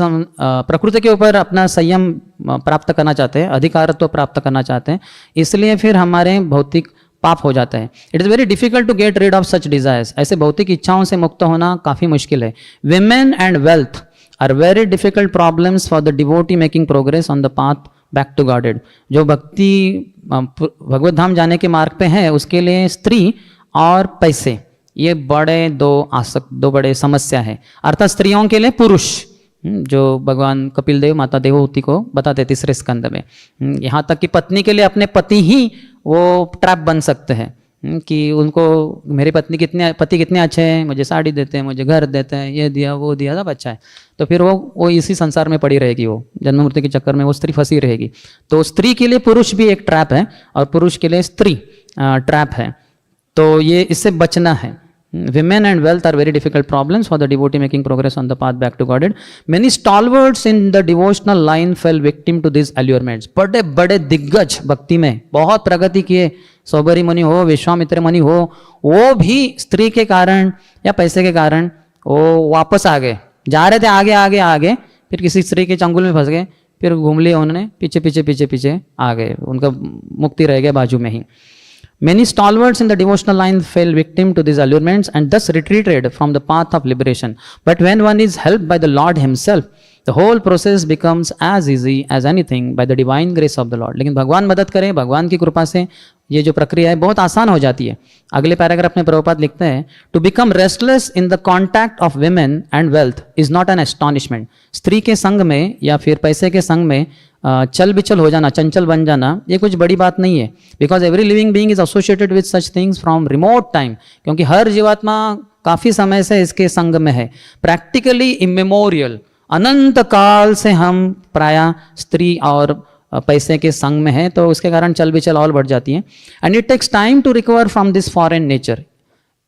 प्रकृति के ऊपर अपना संयम प्राप्त करना चाहते हैं, अधिकारत्व प्राप्त करना चाहते हैं, इसलिए फिर हमारे भौतिक पाप हो जाता है। It is very difficult to get rid of such desires, ऐसे भौतिक इच्छाओं से मुक्त होना काफ़ी मुश्किल है। Women and wealth are very difficult problems for the devotee making progress on the path back to godhead. जो भक्ति भगवत धाम जाने के मार्ग पे है उसके लिए स्त्री और पैसे ये दो बड़े समस्या है। अर्थात स्त्रियों के लिए पुरुष, जो भगवान कपिल देव माता देवहूति को बताते 3रे स्कंद में, यहाँ तक कि पत्नी के लिए अपने पति ही वो ट्रैप बन सकते हैं कि उनको मेरे पति कितने अच्छे हैं, मुझे साड़ी देते हैं, मुझे घर देते हैं, ये दिया वो दिया, सब अच्छा है, तो फिर वो इसी संसार में पड़ी रहेगी, वो जन्म मृत्यु के चक्कर में वो स्त्री फंसी रहेगी। तो स्त्री के लिए पुरुष भी एक ट्रैप है और पुरुष के लिए स्त्री ट्रैप है, तो ये इससे बचना है। Women and wealth are very difficult problems for the devotee making progress on the path back to Godhead. Many stalwarts in the devotional line fell victim to these allurements. बड़े बड़े दिग्गज भक्ति में बहुत प्रगति किए, सौबरी मुनि हो, विश्वामित्र मुनि हो, वो भी स्त्री के कारण या पैसे के कारण वो वापस आ गए। जा रहे थे आगे आगे आगे, फिर किसी स्त्री के चंगुल में फंस गए, फिर घूम लिए उन्होंने, पीछे आ गए, उनका मुक्ति रह गया बाजू में ही। Many stalwarts in the devotional line fell victim to these allurements and thus retreated from the path of liberation. But when one is helped by the Lord himself, the whole process becomes as easy as anything by the divine grace of the Lord. लेकिन भगवान मदद करे, भगवान की कृपा से ये जो प्रक्रिया है बहुत आसान हो जाती है। अगले पैराग्राफ में प्रभुपाद लिखते हैं, to become restless in the contact of women and wealth is not an astonishment. स्त्री के संग में या फिर पैसे के संग में चल बिचल हो जाना, चंचल बन जाना, ये कुछ बड़ी बात नहीं है। Because every living being is associated with such things from remote time, क्योंकि हर जीवात्मा काफी समय से इसके संग में है। प्रैक्टिकली इमेमोरियल, अनंत काल से हम प्राय स्त्री और पैसे के संग में है, तो उसके कारण चल बिचल और बढ़ जाती है। And it takes time to recover from this foreign nature.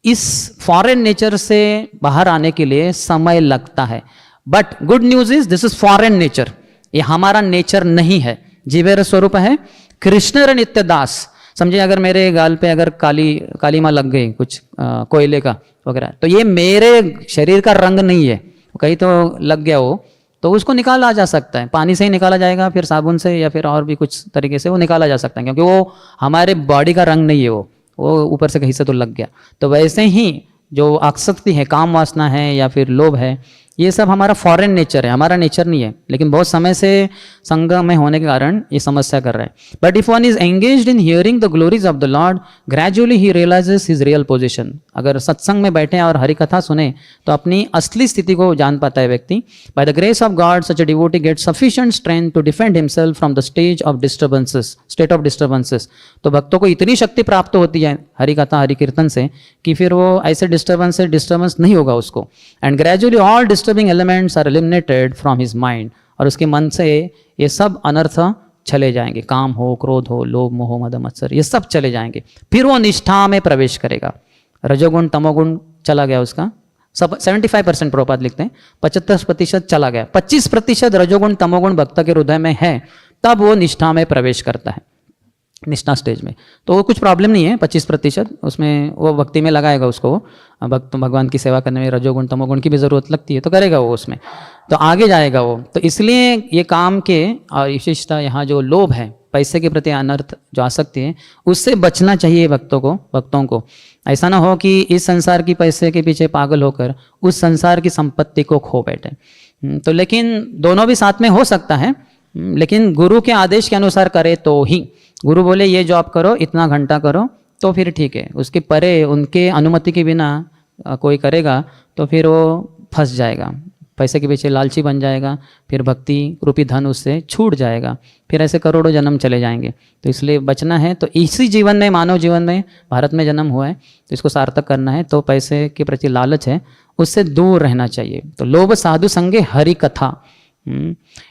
इस फॉरेन नेचर से बाहर आने के लिए समय लगता है। But good news is this is foreign nature, ये हमारा नेचर नहीं है। जीवेर स्वरूप है कृष्ण नित्य दास। समझिए अगर मेरे गाल पे अगर काली माँ लग गई कुछ कोयले का वगैरह, तो ये मेरे शरीर का रंग नहीं है, कहीं तो लग गया हो तो उसको निकाला जा सकता है, पानी से ही निकाला जाएगा, फिर साबुन से या फिर और भी कुछ तरीके से वो निकाला जा सकता है, क्योंकि वो हमारे बॉडी का रंग नहीं है, वो ऊपर से कहीं से तो लग गया। तो वैसे ही जो आसक्ति है, काम वासना है या फिर लोभ है, ये सब हमारा फॉरेन नेचर है, हमारा नेचर नहीं है, लेकिन बहुत समय से संग में होने के कारण ये समस्या कर रहा है। But if one is engaged in hearing the glories of the Lord, gradually he realises his real position. अगर सत्संग में बैठे और हरि कथा सुने तो अपनी असली स्थिति को जान पाता है व्यक्ति। By the grace of God such a devotee get sufficient strength to defend himself from the state of disturbances. तो भक्तों को इतनी शक्ति प्राप्त होती है हरि कथा हरि कीर्तन से कि फिर वो ऐसे डिस्टर्बेंस नहीं होगा उसको। And gradually all disturbing elements are eliminated from his mind, और उसके मन से ये सब अनर्थ चले जाएंगे, काम हो, क्रोध हो, लोभ मोह मद मत्सर, ये सब चले जाएंगे। फिर वो निष्ठा में प्रवेश करेगा। रजोगुण तमोगुण चला गया उसका, सब 75% प्रभुपाद लिखते हैं, 75% चला गया, 25% रजोगुण तमोगुण भक्त के हृदय में है, तब वो निष्ठा में प्रवेश करता है, निष्ठा स्टेज में। तो वो कुछ प्रॉब्लम नहीं है, 25% उसमें वो भक्ति में लगाएगा उसको, भक्त भगवान की सेवा करने में रजोगुण तमोगुण की भी जरूरत लगती है तो करेगा वो उसमें, तो आगे जाएगा वो। तो इसलिए ये काम के और विशेषता यहाँ जो लोभ है, पैसे के प्रति अनर्थ जो आसक्ति है, उससे बचना चाहिए भक्तों को। ऐसा ना हो कि इस संसार की पैसे के पीछे पागल होकर उस संसार की संपत्ति को खो बैठे। तो लेकिन दोनों भी साथ में हो सकता है, लेकिन गुरु के आदेश के अनुसार करे तो ही। गुरु बोले ये जॉब करो, इतना घंटा करो, तो फिर ठीक है। उसके परे उनके अनुमति के बिना कोई करेगा तो फिर वो फंस जाएगा, पैसे के पीछे लालची बन जाएगा, फिर भक्ति रूपी धन उससे छूट जाएगा, फिर ऐसे करोड़ों जन्म चले जाएंगे। तो इसलिए बचना है तो इसी जीवन में, मानव जीवन में, भारत में जन्म हुआ है तो इसको सार्थक करना है। तो पैसे के प्रति लालच है, उससे दूर रहना चाहिए। तो लोभ साधु संगे हरि कथा,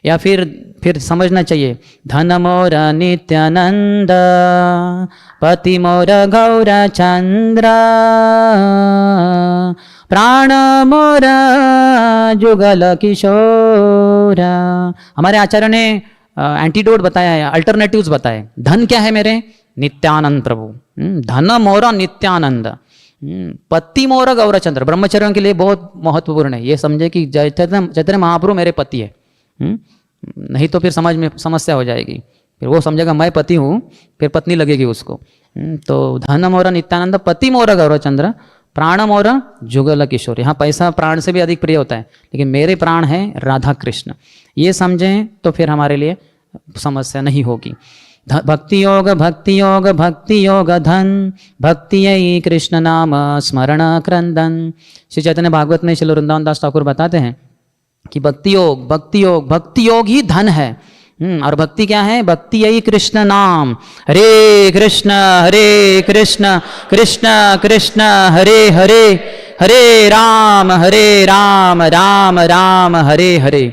या फिर समझना चाहिए, धन मोर नित्यानंद पति मोर गौर चंद्र प्राण मोर जुगल किशोर। हमारे आचार्य ने एंटीडोट बताया है, अल्टरनेटिव्स बताए। धन क्या है मेरे? नित्यानंद प्रभु, धन मोर नित्यानंद, पति मोर गौरचंद्र, ब्रह्मचर्यों के लिए बहुत महत्वपूर्ण है। ये समझे कि चैतन्य महाप्रभु मेरे पति है। नहीं तो फिर समाज में समस्या हो जाएगी, फिर वो समझेगा मैं पति हूँ, फिर पत्नी लगेगी उसको। तो धन मोर नित्यानंद, पति मोर गौरचंद्र, प्राण मोर जुगल किशोर। यहाँ पैसा प्राण से भी अधिक प्रिय होता है, लेकिन मेरे प्राण है राधा कृष्ण। ये समझें तो फिर हमारे लिए समस्या नहीं होगी। भक्ति योग भक्ति योग भक्ति योग धन, भक्ति यही कृष्ण नाम स्मरण क्रंदन। श्री चैतन्य भागवत में श्री वृंदावन दास ठाकुर बताते हैं कि भक्ति योग भक्ति योग भक्ति योग ही धन है। और भक्ति क्या है? भक्ति यही कृष्ण नाम, हरे कृष्ण कृष्ण कृष्ण हरे हरे, हरे राम राम राम हरे हरे।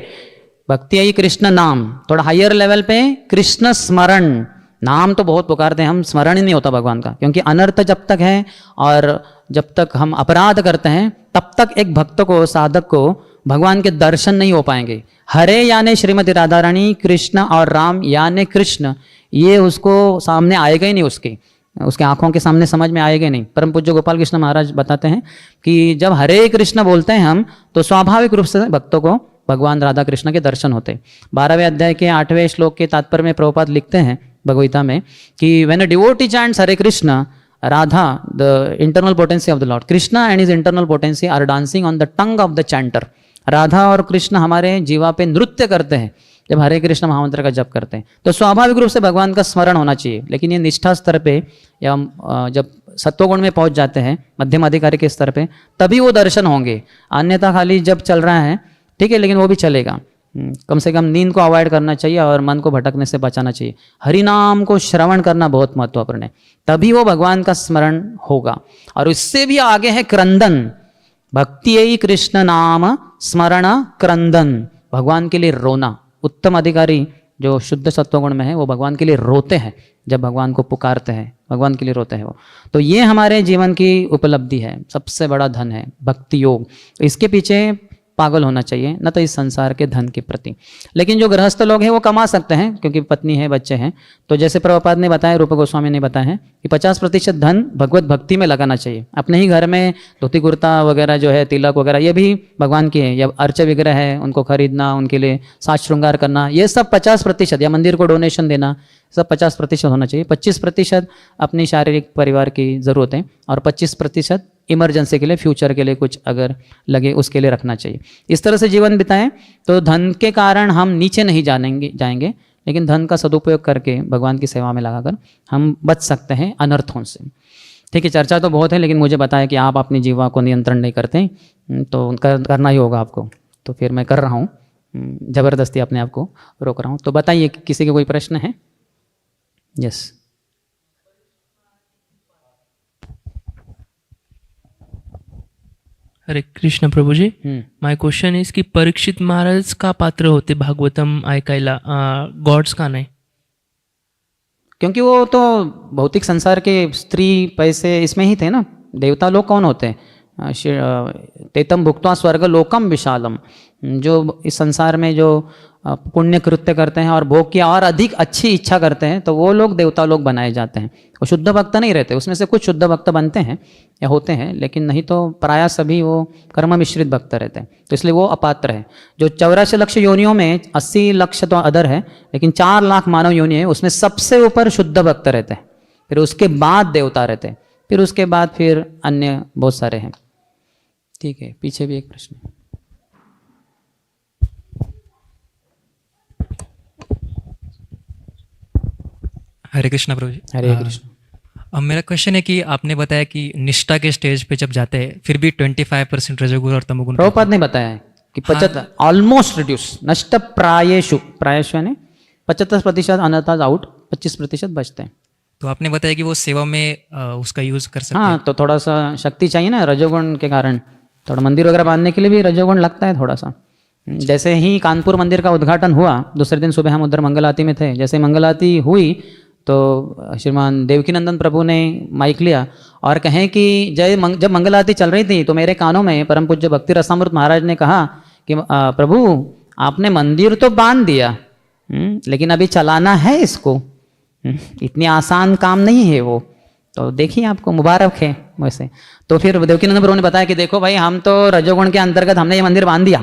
भक्ति यही कृष्ण नाम। थोड़ा हायर लेवल पे कृष्ण स्मरण। नाम तो बहुत पुकारते हैं हम, स्मरण ही नहीं होता भगवान का, क्योंकि अनर्थ जब तक है और जब तक हम अपराध करते हैं तब तक एक भक्त को, साधक को भगवान के दर्शन नहीं हो पाएंगे। हरे यानी श्रीमती राधा रानी, कृष्ण और राम यानी कृष्ण, ये उसको सामने आएगा ही नहीं, उसके आंखों के सामने समझ में आएगा ही नहीं। परम पूज्य गोपाल कृष्ण महाराज बताते हैं कि जब हरे कृष्ण बोलते हैं हम, तो स्वाभाविक रूप से भक्तों को भगवान राधा कृष्ण के दर्शन होते। 12वें अध्याय के 8वें श्लोक के तात्पर्य में प्रभुपाद लिखते हैं भगवगीता में कि when a devotee chants Hare Krishna, Radha the internal potency of the lord, Krishna and his internal potency are dancing on the tongue of the chanter. Radha और कृष्ण हमारे जीवा पे नृत्य करते हैं जब हरे कृष्ण महामंत्र का जप करते हैं। तो स्वाभाविक रूप से भगवान का स्मरण होना चाहिए, लेकिन ये निष्ठा स्तर पे या जब सत्वगुण में पहुंच जाते हैं, मध्यम अधिकारी के स्तर पे, तभी वो दर्शन होंगे। अन्यथा खाली जब चल रहा है ठीक है, लेकिन वो भी चलेगा। कम से कम नींद को अवॉइड करना चाहिए और मन को भटकने से बचाना चाहिए। हरि नाम को श्रवण करना बहुत महत्वपूर्ण है, तभी वो भगवान का स्मरण होगा। और इससे भी आगे है क्रंदन, भक्ति यही कृष्ण नाम स्मरण क्रंदन, भगवान के लिए रोना। उत्तम अधिकारी जो शुद्ध सत्वगुण में है वो भगवान के लिए रोते हैं, जब भगवान को पुकारते हैं भगवान के लिए रोते हैं वो। तो ये हमारे जीवन की उपलब्धि है, सबसे बड़ा धन है भक्ति योग। इसके पीछे पागल होना चाहिए, न तो इस संसार के धन के प्रति। लेकिन जो गृहस्थ लोग हैं वो कमा सकते हैं, क्योंकि पत्नी है, बच्चे हैं। तो जैसे प्रभुपाद ने बताया, रूप गोस्वामी ने बताया है कि 50% धन भगवत भक्ति में लगाना चाहिए। अपने ही घर में धोती कुर्ता वगैरह जो है, तिलक वगैरह, ये भी भगवान की है। या अर्च विग्रह है, उनको खरीदना, उनके लिए साज श्रृंगार करना, ये सब 50%, या मंदिर को डोनेशन देना, सब 50% होना चाहिए। 25% अपनी शारीरिक परिवार की ज़रूरतें और 25% इमरजेंसी के लिए, फ्यूचर के लिए कुछ अगर लगे उसके लिए रखना चाहिए। इस तरह से जीवन बिताएं तो धन के कारण हम नीचे नहीं जाएंगे, लेकिन धन का सदुपयोग करके भगवान की सेवा में लगाकर हम बच सकते हैं अनर्थों से। ठीक है, चर्चा तो बहुत है, लेकिन मुझे बताया कि आप अपनी जीवा को नियंत्रण नहीं करते, तो करना ही होगा आपको। तो फिर मैं कर रहा हूँ, ज़बरदस्ती अपने आप को रोक रहा हूँ। तो बताइए, किसी के कोई प्रश्न है? Yes. Hare Krishna Prabhu ji, my question is कि परीक्षित महाराज का पात्र होते भागवतम ऐकायला, गॉड्स का नहीं? क्योंकि वो तो भौतिक संसार के स्त्री पैसे इसमें ही थे ना। देवता लोग कौन होते हैं? तेतम भुक्त्वा स्वर्ग लोकम विशालम, जो इस संसार में जो पुण्य कृत्य करते हैं और भोग की और अधिक अच्छी इच्छा करते हैं, तो वो लोग देवता लोग बनाए जाते हैं। वो शुद्ध भक्त नहीं रहते, उसमें से कुछ शुद्ध भक्त बनते हैं या होते हैं, लेकिन नहीं तो प्रायः सभी वो कर्म मिश्रित भक्त रहते हैं। तो इसलिए वो अपात्र है। जो 84 लाख योनियों में 80 लाख तो अदर है, लेकिन 4 लाख मानव योनि है, उसमें सबसे ऊपर शुद्ध भक्त रहते हैं, फिर उसके बाद देवता रहते हैं, फिर उसके बाद फिर अन्य बहुत सारे हैं। ठीक है, पीछे भी एक प्रश्न है। हरे कृष्णा प्रभु जी। हरे कृष्ण। अब मेरा क्वेश्चन है कि आपने बताया कि निष्ठा के स्टेज पे जब जाते हैं फिर भी 25% रजोगुण और तमोगुण। प्रभुपाद ने बताया है कि 75 ऑलमोस्ट रिड्यूस, नष्ट प्रायेषु, प्रायेषु यानी 75% अनर्थात आउट, 25% बचते हैं। तो आपने बताया कि वो सेवा में उसका यूज कर सकते हैं। हाँ, तो थोड़ा सा शक्ति चाहिए ना रजोगुण के कारण। थोड़ा मंदिर वगैरह बांधने के लिए भी रजोगुण लगता है थोड़ा सा। जैसे ही कानपुर मंदिर का उद्घाटन हुआ, दूसरे दिन सुबह हम उधर मंगल आरती में थे। जैसे मंगल आरती हुई तो श्रीमान देवकीनंदन प्रभु ने माइक लिया और कहें कि जब मंगल आरती चल रही थी तो मेरे कानों में परम पूज्य भक्ति रसामृत महाराज ने कहा कि प्रभु आपने मंदिर तो बांध दिया, लेकिन अभी चलाना है इसको। इतनी आसान काम नहीं है वो। तो देखिए आपको मुबारक है वैसे। तो फिर देवकीनंद प्रभु ने बताया कि देखो भाई, हम तो रजोगुण के अंतर्गत हमने ये मंदिर बांध दिया,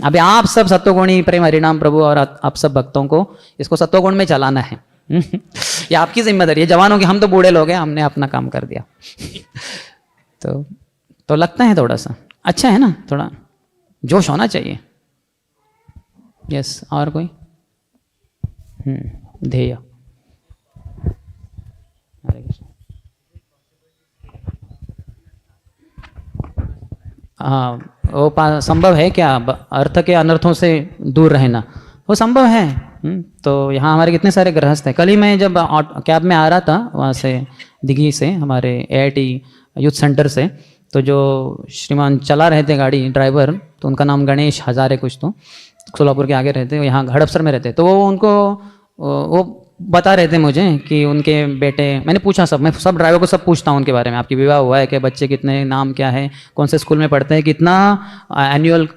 अभी आप सब सत्वगुणी प्रेम हरिनाम प्रभु और आप सब भक्तों को इसको सत्वगुण में चलाना है। ये आपकी जिम्मेदारी है, जवानों की, हम तो बूढ़े लोग हैं, हमने अपना काम कर दिया। तो लगता है थोड़ा सा अच्छा है ना, थोड़ा जोश होना चाहिए। यस, और कोई ध्येय? हरे कृष्ण। हाँ, वो संभव है क्या अर्थ के अनर्थों से दूर रहना? वो संभव है। तो यहाँ हमारे कितने सारे गृहस्थ हैं। कल ही मैं जब कैब में आ रहा था वहाँ से दिघी से, हमारे AIT यूथ सेंटर से, तो जो श्रीमान चला रहे थे गाड़ी, ड्राइवर, तो उनका नाम गणेश हजारे कुछ, तो सोलापुर के आगे रहते, यहाँ हड़पसर में रहते। तो वो उनको वो बता रहे थे मुझे कि उनके बेटे, मैंने पूछा, मैं सब ड्राइवर को सब पूछता हूँ उनके बारे में, आपकी विवाह हुआ है क्या, बच्चे कितने, नाम क्या है, कौन से स्कूल में पढ़ते हैं, कितना एनुअल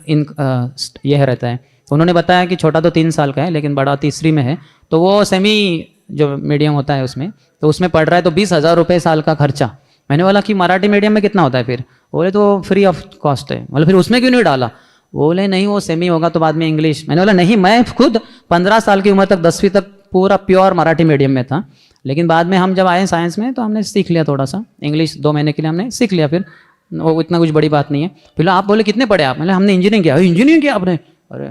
यह रहता है। तो उन्होंने बताया कि छोटा तो 3 साल का है लेकिन बड़ा 3री में है, तो वो सेमी जो मीडियम होता है उसमें, तो उसमें पढ़ रहा है, तो 20,000 रुपये साल का खर्चा। मैंने बोला कि मराठी मीडियम में कितना होता है फिर? बोले तो फ्री ऑफ कॉस्ट है। बोले फिर उसमें क्यों नहीं डाला? बोले नहीं, वो सेमी होगा तो बाद में इंग्लिश। मैंने बोला नहीं, मैं खुद 15 साल की उम्र तक 10वीं तक पूरा प्योर मराठी मीडियम में था, लेकिन बाद में हम जब आए साइंस में तो हमने सीख लिया थोड़ा सा इंग्लिश, 2 महीने के लिए हमने सीख लिया, फिर वो इतना कुछ बड़ी बात नहीं है। फिर आप बोले कितने पढ़े आप? मैंने हमने इंजीनियरिंग किया। इंजीनियरिंग किया आपने? अरे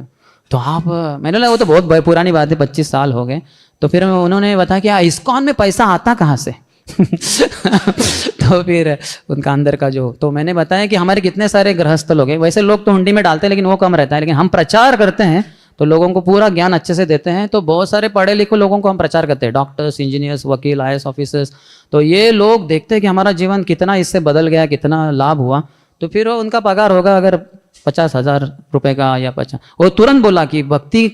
तो आप, मैंने बोला वो तो बहुत पुरानी बात है, 25 साल हो गए। तो फिर उन्होंने बताया कि इस्कॉन में पैसा आता कहाँ से? तो फिर उनका अंदर का जो, तो मैंने बताया कि हमारे कितने सारे गृहस्थ लोग हैं, वैसे लोग तो हुंडी में डालते हैं लेकिन वो कम रहता है, लेकिन हम प्रचार करते हैं तो लोगों को पूरा ज्ञान अच्छे से देते हैं। तो बहुत सारे पढ़े लिखे लोगों को हम प्रचार करते हैं, डॉक्टर्स, इंजीनियर्स, वकील, IAS ऑफिसर्स। तो ये लोग देखते हैं कि हमारा जीवन कितना इससे बदल गया, कितना लाभ हुआ। तो फिर उनका पगार होगा अगर 50,000 रुपये का या 50, वो तुरंत बोला कि भक्ति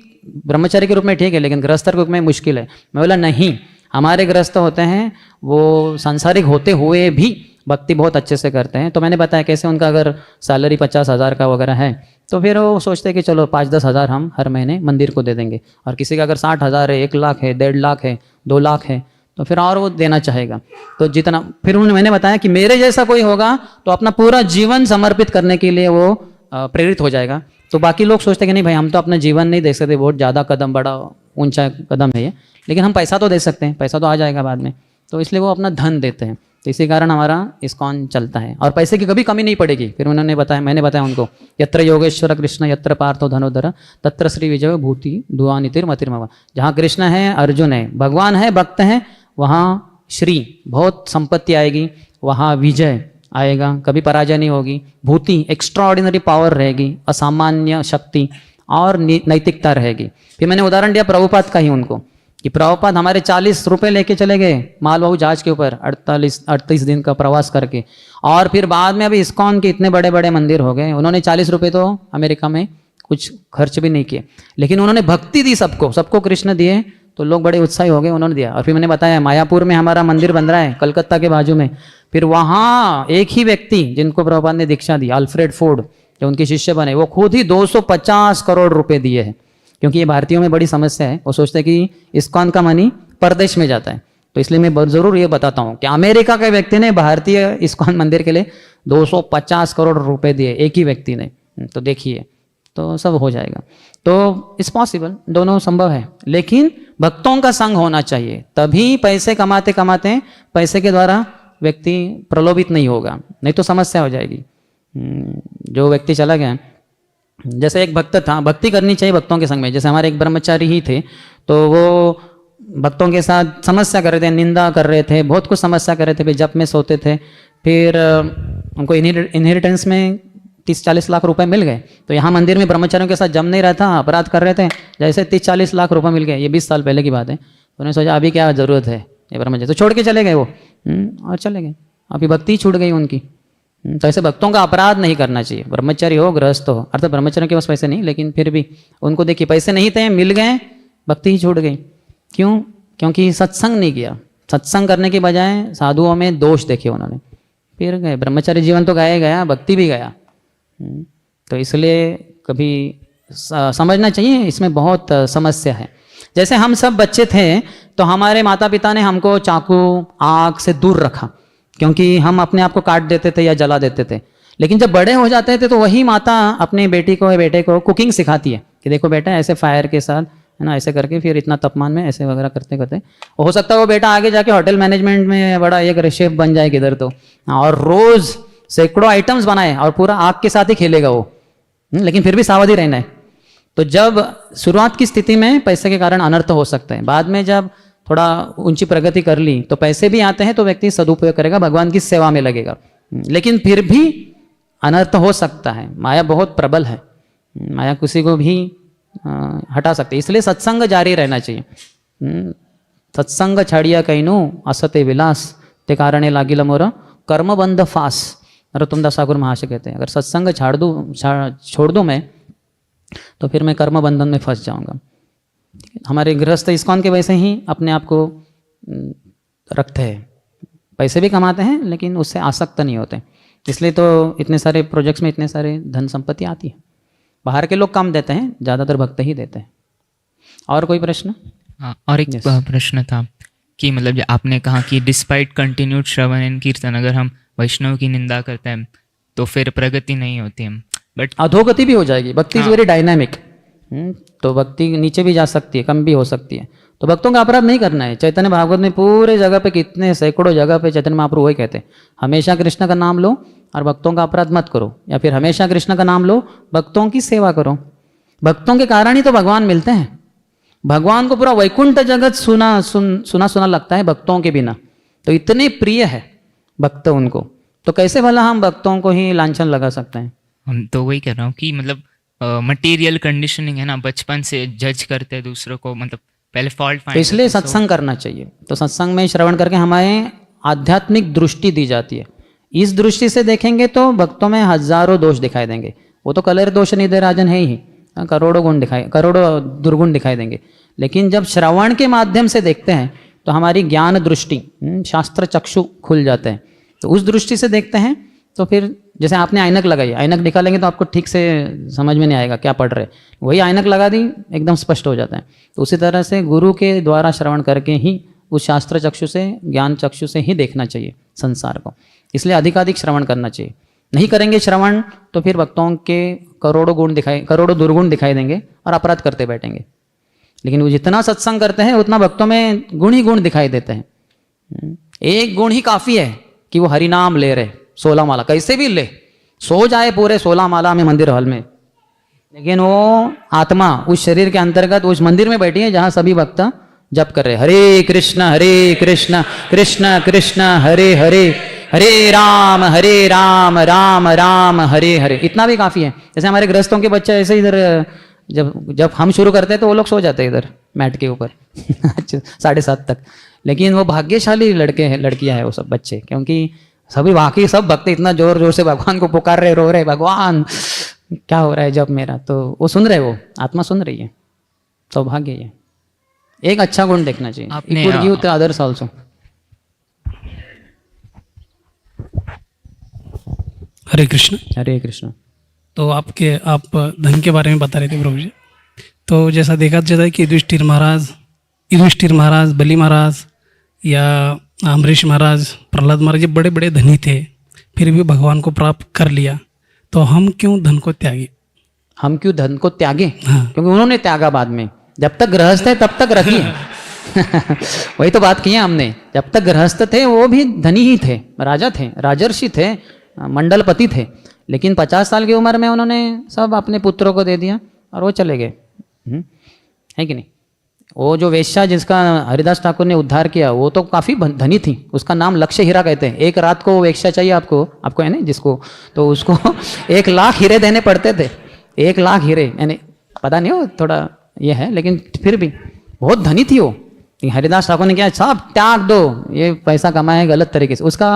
ब्रह्मचारी के रूप में ठीक है लेकिन गृहस्थ के रूप में मुश्किल है। मैं बोला नहीं, हमारे गृहस्थ होते हैं वो सांसारिक होते हुए भी भक्ति बहुत अच्छे से करते हैं। तो मैंने बताया कैसे उनका अगर सैलरी 50,000 का वगैरह है तो फिर वो सोचते हैं कि चलो 5-10 हज़ार हम हर महीने मंदिर को दे देंगे, और किसी का अगर 60,000 है, 1 लाख है, 1.5 लाख है, 2 लाख है, तो फिर और वो देना चाहेगा। तो जितना, फिर मैंने बताया कि मेरे जैसा कोई होगा तो अपना पूरा जीवन समर्पित करने के लिए वो प्रेरित हो जाएगा। तो बाकी लोग सोचते हैं कि नहीं भाई, हम तो अपना जीवन नहीं दे सकते, बहुत ज़्यादा कदम, बड़ा ऊंचा कदम है ये, लेकिन हम पैसा तो दे सकते हैं, पैसा तो आ जाएगा बाद में। तो इसलिए वो अपना धन देते हैं। तो इसी कारण हमारा इस्कॉन चलता है और पैसे की कभी कमी नहीं पड़ेगी। फिर उन्होंने बताया, मैंने बताया उनको, यत्र योगेश्वर कृष्ण यत्र पार्थो धनोधर तत्र श्री विजय भूति दुआनितिर मतिर्मवा। जहाँ कृष्ण है, अर्जुन है, भगवान है, भक्त है, वहाँ श्री बहुत संपत्ति आएगी, वहाँ विजय आएगा, कभी पराजय नहीं होगी, भूति एक्स्ट्रा ऑर्डिनरी पावर रहेगी, असामान्य शक्ति और नैतिकता रहेगी। फिर मैंने उदाहरण दिया प्रभुपाद का ही उनको कि प्रभुपाद हमारे 40 रुपये लेके चले गए मालवाहू जहाज के ऊपर 38 दिन का प्रवास करके, और फिर बाद में अभी इस्कॉन के इतने बड़े बड़े मंदिर हो गए। उन्होंने 40 रुपये तो अमेरिका में कुछ खर्च भी नहीं किए, लेकिन उन्होंने भक्ति दी, सबको कृष्ण दिए, तो लोग बड़े उत्साही हो गए, उन्होंने दिया। और फिर मैंने बताया मायापुर में हमारा मंदिर बन रहा है, कलकत्ता के बाजू में। फिर वहाँ एक ही व्यक्ति जिनको प्रभुपाद ने दीक्षा दी, अल्फ्रेड फोर्ड, जो उनके शिष्य बने, वो खुद ही 250 करोड़ रुपए दिए हैं। क्योंकि ये भारतीयों में बड़ी समस्या है, वो सोचते हैं कि इस्कॉन का मनी परदेश में जाता है। तो इसलिए मैं ज़रूर ये बताता हूँ कि अमेरिका के व्यक्ति ने भारतीय इस्कॉन मंदिर के लिए 250 करोड़ रुपए दिए, एक ही व्यक्ति ने। तो देखिए, तो सब हो जाएगा। तो इट्स पॉसिबल, दोनों संभव है, लेकिन भक्तों का संग होना चाहिए, तभी पैसे कमाते कमाते पैसे के द्वारा व्यक्ति प्रलोभित नहीं होगा, नहीं तो समस्या हो जाएगी। जो व्यक्ति चला गया, जैसे एक भक्त था, भक्ति करनी चाहिए भक्तों के संग में। जैसे हमारे एक ब्रह्मचारी ही थे, तो वो भक्तों के साथ समस्या कर रहे थे, निंदा कर रहे थे, बहुत कुछ समस्या कर रहे थे। फिर जब में सोते थे, फिर उनको इनहेरिटेंस में 30-40 लाख रुपए मिल गए। तो यहाँ मंदिर में ब्रह्मचारियों के साथ जम नहीं रहा था, अपराध कर रहे थे, जैसे 30-40 लाख रुपए मिल गए। ये 20 साल पहले की बात है। तो उन्होंने सोचा अभी क्या ज़रूरत है ये ब्रह्मचारी, तो छोड़ के चले गए वो, और चले गए, अभी भक्ति छूट गई उनकी। तो ऐसे भक्तों का अपराध नहीं करना चाहिए, ब्रह्मचारी हो गृहस्थ हो। अर्थात ब्रह्मचारियों के पास पैसे नहीं, लेकिन फिर भी उनको देखिए पैसे नहीं थे, मिल गए, भक्ति ही छूट गई। क्यों? क्योंकि सत्संग नहीं किया। सत्संग करने के बजाय साधुओं में दोष देखे उन्होंने, फिर गए। ब्रह्मचारी जीवन तो गया, भक्ति भी गया। तो इसलिए कभी समझना चाहिए, इसमें बहुत समस्या है। जैसे हम सब बच्चे थे तो हमारे माता पिता ने हमको चाकू आग से दूर रखा, क्योंकि हम अपने आप को काट देते थे या जला देते थे। लेकिन जब बड़े हो जाते थे तो वही माता अपने बेटी को या बेटे को कुकिंग सिखाती है कि देखो बेटा ऐसे फायर के साथ, है ना, ऐसे करके फिर इतना तापमान में ऐसे वगैरह करते करते हो सकता है वो बेटा आगे जाके होटल मैनेजमेंट में बड़ा एक शेफ बन जाए किधर तो, और रोज सैकड़ों आइटम्स बनाए और पूरा आग के साथ ही खेलेगा वो। लेकिन फिर भी सावधानी रहना है। तो जब शुरुआत की स्थिति में पैसे के कारण अनर्थ हो सकते हैं, बाद में जब थोड़ा ऊंची प्रगति कर ली तो पैसे भी आते हैं तो व्यक्ति सदुपयोग करेगा, भगवान की सेवा में लगेगा। लेकिन फिर भी अनर्थ हो सकता है, माया बहुत प्रबल है, माया किसी को भी हटा सकते, इसलिए सत्संग जारी रहना चाहिए। सत्संग छाड़िया कहीनु असते विलास ते कारणे लागिल मोर कर्मबंध फास, नरोत्तमदास ठाकुर महाशय कहते हैं, अगर सत्संग छोड़ दूँ मैं तो फिर मैं कर्म बंधन में फंस जाऊंगा। हमारे गृहस्थ इस्कॉन के वैसे ही अपने आप को रखते हैं, पैसे भी कमाते हैं लेकिन उससे आसक्त नहीं होते, इसलिए तो इतने सारे प्रोजेक्ट्स में इतने सारे धन संपत्ति आती है। बाहर के लोग कम देते हैं, ज़्यादातर भक्त ही देते हैं। और कोई प्रश्न? हाँ, और एक प्रश्न था कि मतलब जो आपने कहा कि डिस्पाइट कंटिन्यूड श्रवण एंड कीर्तन, अगर हम वैष्णव की निंदा करते हैं तो फिर प्रगति नहीं होती है, बट अधोगति भी हो जाएगी। भक्ति इज वेरी डायनामिक, तो भक्ति नीचे भी जा सकती है, कम भी हो सकती है। तो भक्तों का अपराध नहीं करना है। चैतन्य भागवत में पूरे जगह पे कितने सैकड़ों जगह पे चैतन्य महाप्रभु वही कहते हैं, हमेशा कृष्ण का नाम लो और भक्तों का अपराध मत करो, या फिर हमेशा कृष्ण का नाम लो, भक्तों की सेवा करो। भक्तों के कारण ही तो भगवान मिलते हैं। भगवान को पूरा वैकुंठ जगत सुना लगता है भक्तों के बिना, तो इतने प्रिय है भक्त उनको, तो कैसे भला हम भक्तों को ही लांछन लगा सकते हैं? हम तो वही कह रहा हूँ कि मतलब मटेरियल कंडीशनिंग है ना, बचपन से जज करते हैं दूसरों को, मतलब पहले फॉल्ट फाइंड, तो इसलिए सत्संग करना चाहिए। तो सत्संग में श्रवण करके हमें आध्यात्मिक दृष्टि दी जाती है। इस दृष्टि से देखेंगे तो भक्तों में हजारों दोष दिखाई देंगे। वो तो कलर दोष निधे राजन है ही, करोड़ों दुर्गुण दिखाई देंगे। लेकिन जब श्रवण के माध्यम से देखते हैं तो हमारी ज्ञान दृष्टि, शास्त्र चक्षु खुल जाते हैं। तो उस दृष्टि से देखते हैं तो फिर जैसे आपने ऐनक लगाई, ऐनक निकालेंगे तो आपको ठीक से समझ में नहीं आएगा क्या पढ़ रहे, वही ऐनक लगा दी एकदम स्पष्ट हो जाता है। तो उसी तरह से गुरु के द्वारा श्रवण करके ही उस शास्त्र चक्षु से, ज्ञान चक्षु से ही देखना चाहिए संसार को। इसलिए अधिकाधिक श्रवण करना चाहिए। नहीं करेंगे श्रवण तो फिर भक्तों के करोड़ों दुर्गुण दिखाई देंगे और अपराध करते बैठेंगे। लेकिन वो जितना सत्संग करते हैं उतना भक्तों में गुण ही गुण दिखाई देते हैं। एक गुण ही काफ़ी है कि वो हरिनाम ले रहे, 16 माला कैसे भी ले, सो जाए पूरे 16 माला में मंदिर हॉल में, लेकिन वो आत्मा उस शरीर के अंतर्गत उस मंदिर में बैठी है जहाँ सभी भक्त जप कर रहे, हरे कृष्ण कृष्ण कृष्ण हरे हरे, हरे राम राम राम हरे हरे। इतना भी काफ़ी है। जैसे हमारे गृहस्थों के बच्चे ऐसे इधर जब हम शुरू करते हैं तो वो लोग सो जाते हैं इधर मैट के ऊपर 7:30 तक। लेकिन वो भाग्यशाली लड़के हैं, लड़कियां हैं वो सब बच्चे, क्योंकि सभी बाकी सब भक्त इतना जोर जोर से भगवान को पुकार रहे, रो रहे, भगवान क्या हो रहा है जब मेरा, तो वो सुन रहे, वो आत्मा सुन रही है। सौभाग्य है। एक अच्छा गुण देखना चाहिए। आपने It would give to others also. हरे कृष्ण। हरे कृष्ण। तो आप धन के बारे में बता रहे थे प्रभु जी। तो जैसा देखा जाता है कि युधिष्ठिर महाराज, बलि महाराज या अम्बरीश महाराज, प्रहलाद महाराज, ये बड़े बड़े धनी थे, फिर भी भगवान को प्राप्त कर लिया। तो हम क्यों धन को त्यागे? हम क्यों धन को त्यागे? हाँ। क्योंकि उन्होंने त्यागा बाद में। जब तक गृहस्थ है तब तक रखिए वही तो बात की है हमने। जब तक गृहस्थ थे वो भी धनी ही थे, राजा थे, राजर्षि थे, मंडलपति थे, लेकिन 50 साल की उम्र में उन्होंने सब अपने पुत्रों को दे दिया और वो चले गए। है कि नहीं? वो जो वेश्या जिसका हरिदास ठाकुर ने उद्धार किया वो तो काफ़ी धनी थी, उसका नाम लक्ष्य हीरा कहते हैं। एक रात को वो वेश्या चाहिए आपको है ना जिसको, तो उसको 1 लाख हीरे देने पड़ते थे। 1 लाख हीरे, यानी पता नहीं हो थोड़ा ये है, लेकिन फिर भी बहुत धनी थी वो। हरिदास ठाकुर ने क्या, सब त्याग दो, ये पैसा कमाया गलत तरीके से, उसका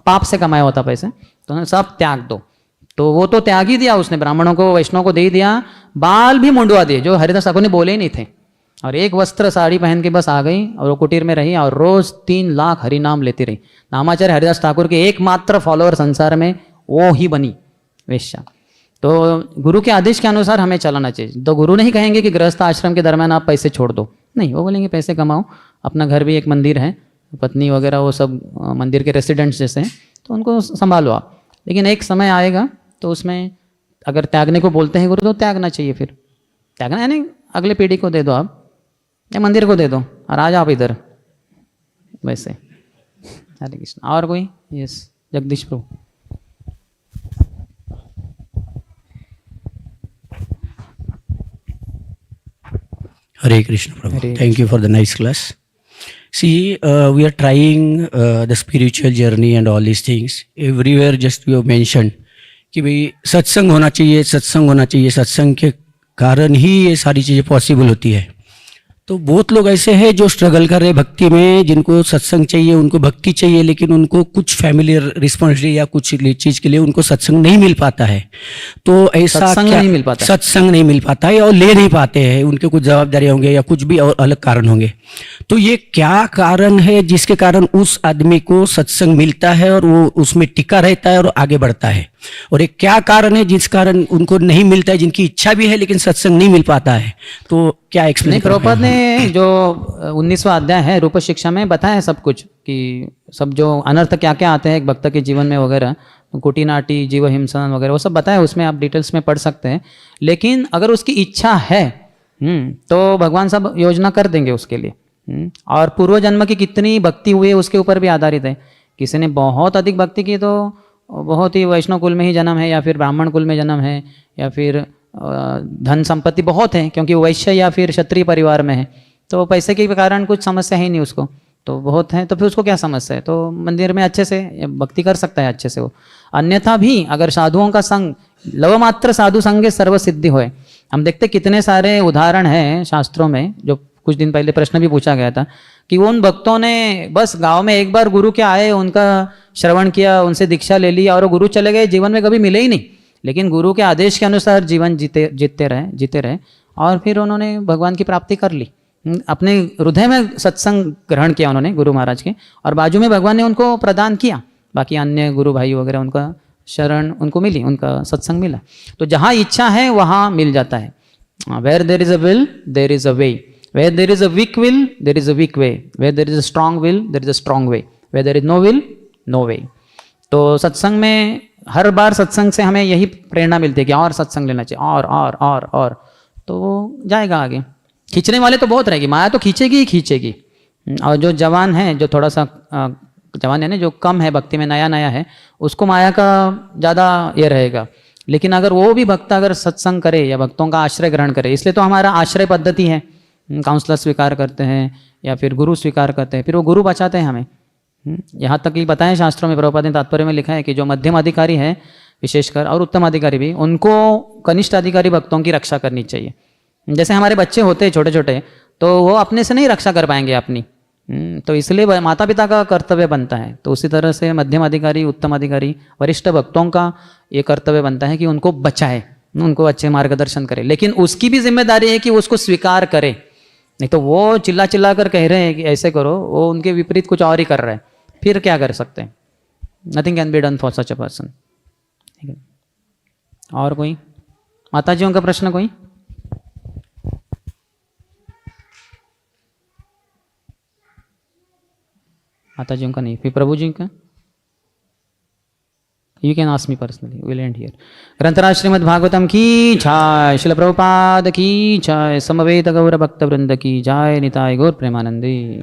पाप से कमाया होता पैसे, तो सब त्याग दो। तो वो तो त्याग ही दिया उसने, ब्राह्मणों को वैष्णव को दे दिया, बाल भी मुंडवा दिए जो हरिदास ठाकुर ने बोले ही नहीं थे, और एक वस्त्र साड़ी पहन के बस आ गई और वो कुटीर में रही और रोज 3 लाख हरिनाम लेती रही। नामाचार्य हरिदास ठाकुर के एकमात्र फॉलोअर संसार में वो ही बनी वेश्या। तो गुरु के आदेश के अनुसार हमें चलाना चाहिए। तो गुरु नहीं कहेंगे कि गृहस्थ आश्रम के दरम्यान आप पैसे छोड़ दो, नहीं, वो बोलेंगे पैसे कमाओ, अपना घर भी एक मंदिर है, पत्नी वगैरह वो सब मंदिर के रेसिडेंट्स जैसे हैं, तो उनको संभालो आप। लेकिन एक समय आएगा तो उसमें अगर त्यागने को बोलते हैं गुरु तो त्यागना चाहिए। फिर त्यागना यानी अगले पीढ़ी को दे दो आप, या मंदिर को दे दो और आ जाओ आप इधर, वैसे। हरे कृष्ण। और कोई? Yes, Jagdish Prabhu. Hare Krishna Prabhu. Hare Thank you for the nice class. See, we are trying the spiritual journey and all these things. Everywhere just you have mentioned कि भाई सत्संग होना चाहिए, सत्संग होना चाहिए, सत्संग के कारण ही ये सारी चीज़ें पॉसिबल होती है। तो बहुत लोग ऐसे हैं जो स्ट्रगल कर रहे हैं भक्ति में, जिनको सत्संग चाहिए, उनको भक्ति चाहिए, लेकिन उनको कुछ फैमिली रिस्पॉन्सिबिलिटी या कुछ चीज़ के लिए उनको सत्संग नहीं मिल पाता है। तो ऐसा सत्संग नहीं मिल पाता है। सत्संग नहीं मिल पाता है और ले नहीं पाते हैं, उनके कुछ जवाबदारी होंगे या कुछ भी और अलग कारण होंगे। तो ये क्या कारण है जिसके कारण उस आदमी को सत्संग मिलता है और वो उसमें टिका रहता है और आगे बढ़ता है, और एक क्या कारण है जिस कारण उनको नहीं मिलता है, जिनकी इच्छा भी है लेकिन सत्संग नहीं मिल पाता है? तो क्या एक्सप्लेन? नहीं, प्रभुपाद ने जो 19वां अध्याय है रूप शिक्षा में बताया है सब कुछ, कि सब जो अनर्थ क्या क्या आते हैं एक भक्त के जीवन में वगैरह, कुटी नाटी, जीव हिंसन वगैरह, वो सब बताया है उसमें, आप डिटेल्स में पढ़ सकते हैं। लेकिन अगर उसकी इच्छा है तो भगवान सब योजना कर देंगे उसके लिए। और पूर्व जन्म की कितनी भक्ति हुई है उसके ऊपर भी आधारित है। किसी ने बहुत अधिक भक्ति की तो बहुत ही वैष्णव कुल में ही जन्म है, या फिर ब्राह्मण कुल में जन्म है, या फिर धन संपत्ति बहुत है क्योंकि वो वैश्य या फिर क्षत्रिय परिवार में है, तो पैसे के कारण कुछ समस्या है ही नहीं उसको, तो बहुत है, तो फिर उसको क्या समस्या है? तो मंदिर में अच्छे से भक्ति कर सकता है अच्छे से वो। अन्यथा भी अगर साधुओं का संग, लव मात्र साधु संगे सर्व सिद्धि होए, हम देखते कितने सारे उदाहरण हैं शास्त्रों में, जो कुछ दिन पहले प्रश्न भी पूछा गया था कि उन भक्तों ने बस गांव में एक बार गुरु के आए, उनका श्रवण किया, उनसे दीक्षा ले ली और वो गुरु चले गए, जीवन में कभी मिले ही नहीं, लेकिन गुरु के आदेश के अनुसार जीवन जीते रहे और फिर उन्होंने भगवान की प्राप्ति कर ली। अपने हृदय में सत्संग ग्रहण किया उन्होंने गुरु महाराज के, और बाजू में भगवान ने उनको प्रदान किया, बाकी अन्य गुरु भाई वगैरह उनका शरण उनको मिली, उनका सत्संग मिला। तो जहाँ इच्छा है वहाँ मिल जाता है। Where there is a will there is a way, where there is a weak will there is a weak way, where there is a strong will there is a strong way, where there is no will no way. तो सत्संग में हर बार सत्संग से हमें यही प्रेरणा मिलती है कि और सत्संग लेना चाहिए, और तो वो जाएगा आगे। खींचने वाले तो बहुत रहेगी, माया तो खींचेगी ही खींचेगी। और जो जवान है, जो थोड़ा सा जवान है ना, जो कम है भक्ति में, नया है, उसको माया का ज़्यादा ये रहेगा। लेकिन अगर वो भी भक्त अगर सत्संग करे या भक्तों का आश्रय ग्रहण करे, इसलिए तो हमारा आश्रय पद्धति है, काउंसलर स्वीकार करते हैं या फिर गुरु स्वीकार करते हैं, फिर वो गुरु बचाते हैं हमें। यहाँ तक कि बताएं शास्त्रों में, प्रभुपाद ने तात्पर्य में लिखा है कि जो मध्यम अधिकारी है विशेषकर, और उत्तम अधिकारी भी, उनको कनिष्ठ अधिकारी भक्तों की रक्षा करनी चाहिए। जैसे हमारे बच्चे होते हैं छोटे छोटे, तो वो अपने से नहीं रक्षा कर पाएंगे अपनी, तो इसलिए माता पिता का कर्तव्य बनता है। तो उसी तरह से मध्यम अधिकारी, उत्तम अधिकारी, वरिष्ठ भक्तों का ये कर्तव्य बनता है कि उनको बचाए, उनको अच्छे मार्गदर्शन करे। लेकिन उसकी भी जिम्मेदारी है कि उसको स्वीकार करे, नहीं तो वो चिल्ला चिल्ला कर कह रहे हैं कि ऐसे करो, वो उनके विपरीत कुछ और ही कर रहे हैं, फिर क्या कर सकते हैं? Nothing can be done for such a person. ठीक है, और कोई माताजियों का प्रश्न? कोई? माताजियों का नहीं, फिर प्रभु जी का? You can ask me personally, will and here. ग्रंथराज श्रीमद् भागवतम की जय, श्रील प्रभुपाद की जय, समवेत गौर भक्त वृंद की जय, निताय गौर प्रेमानंदी।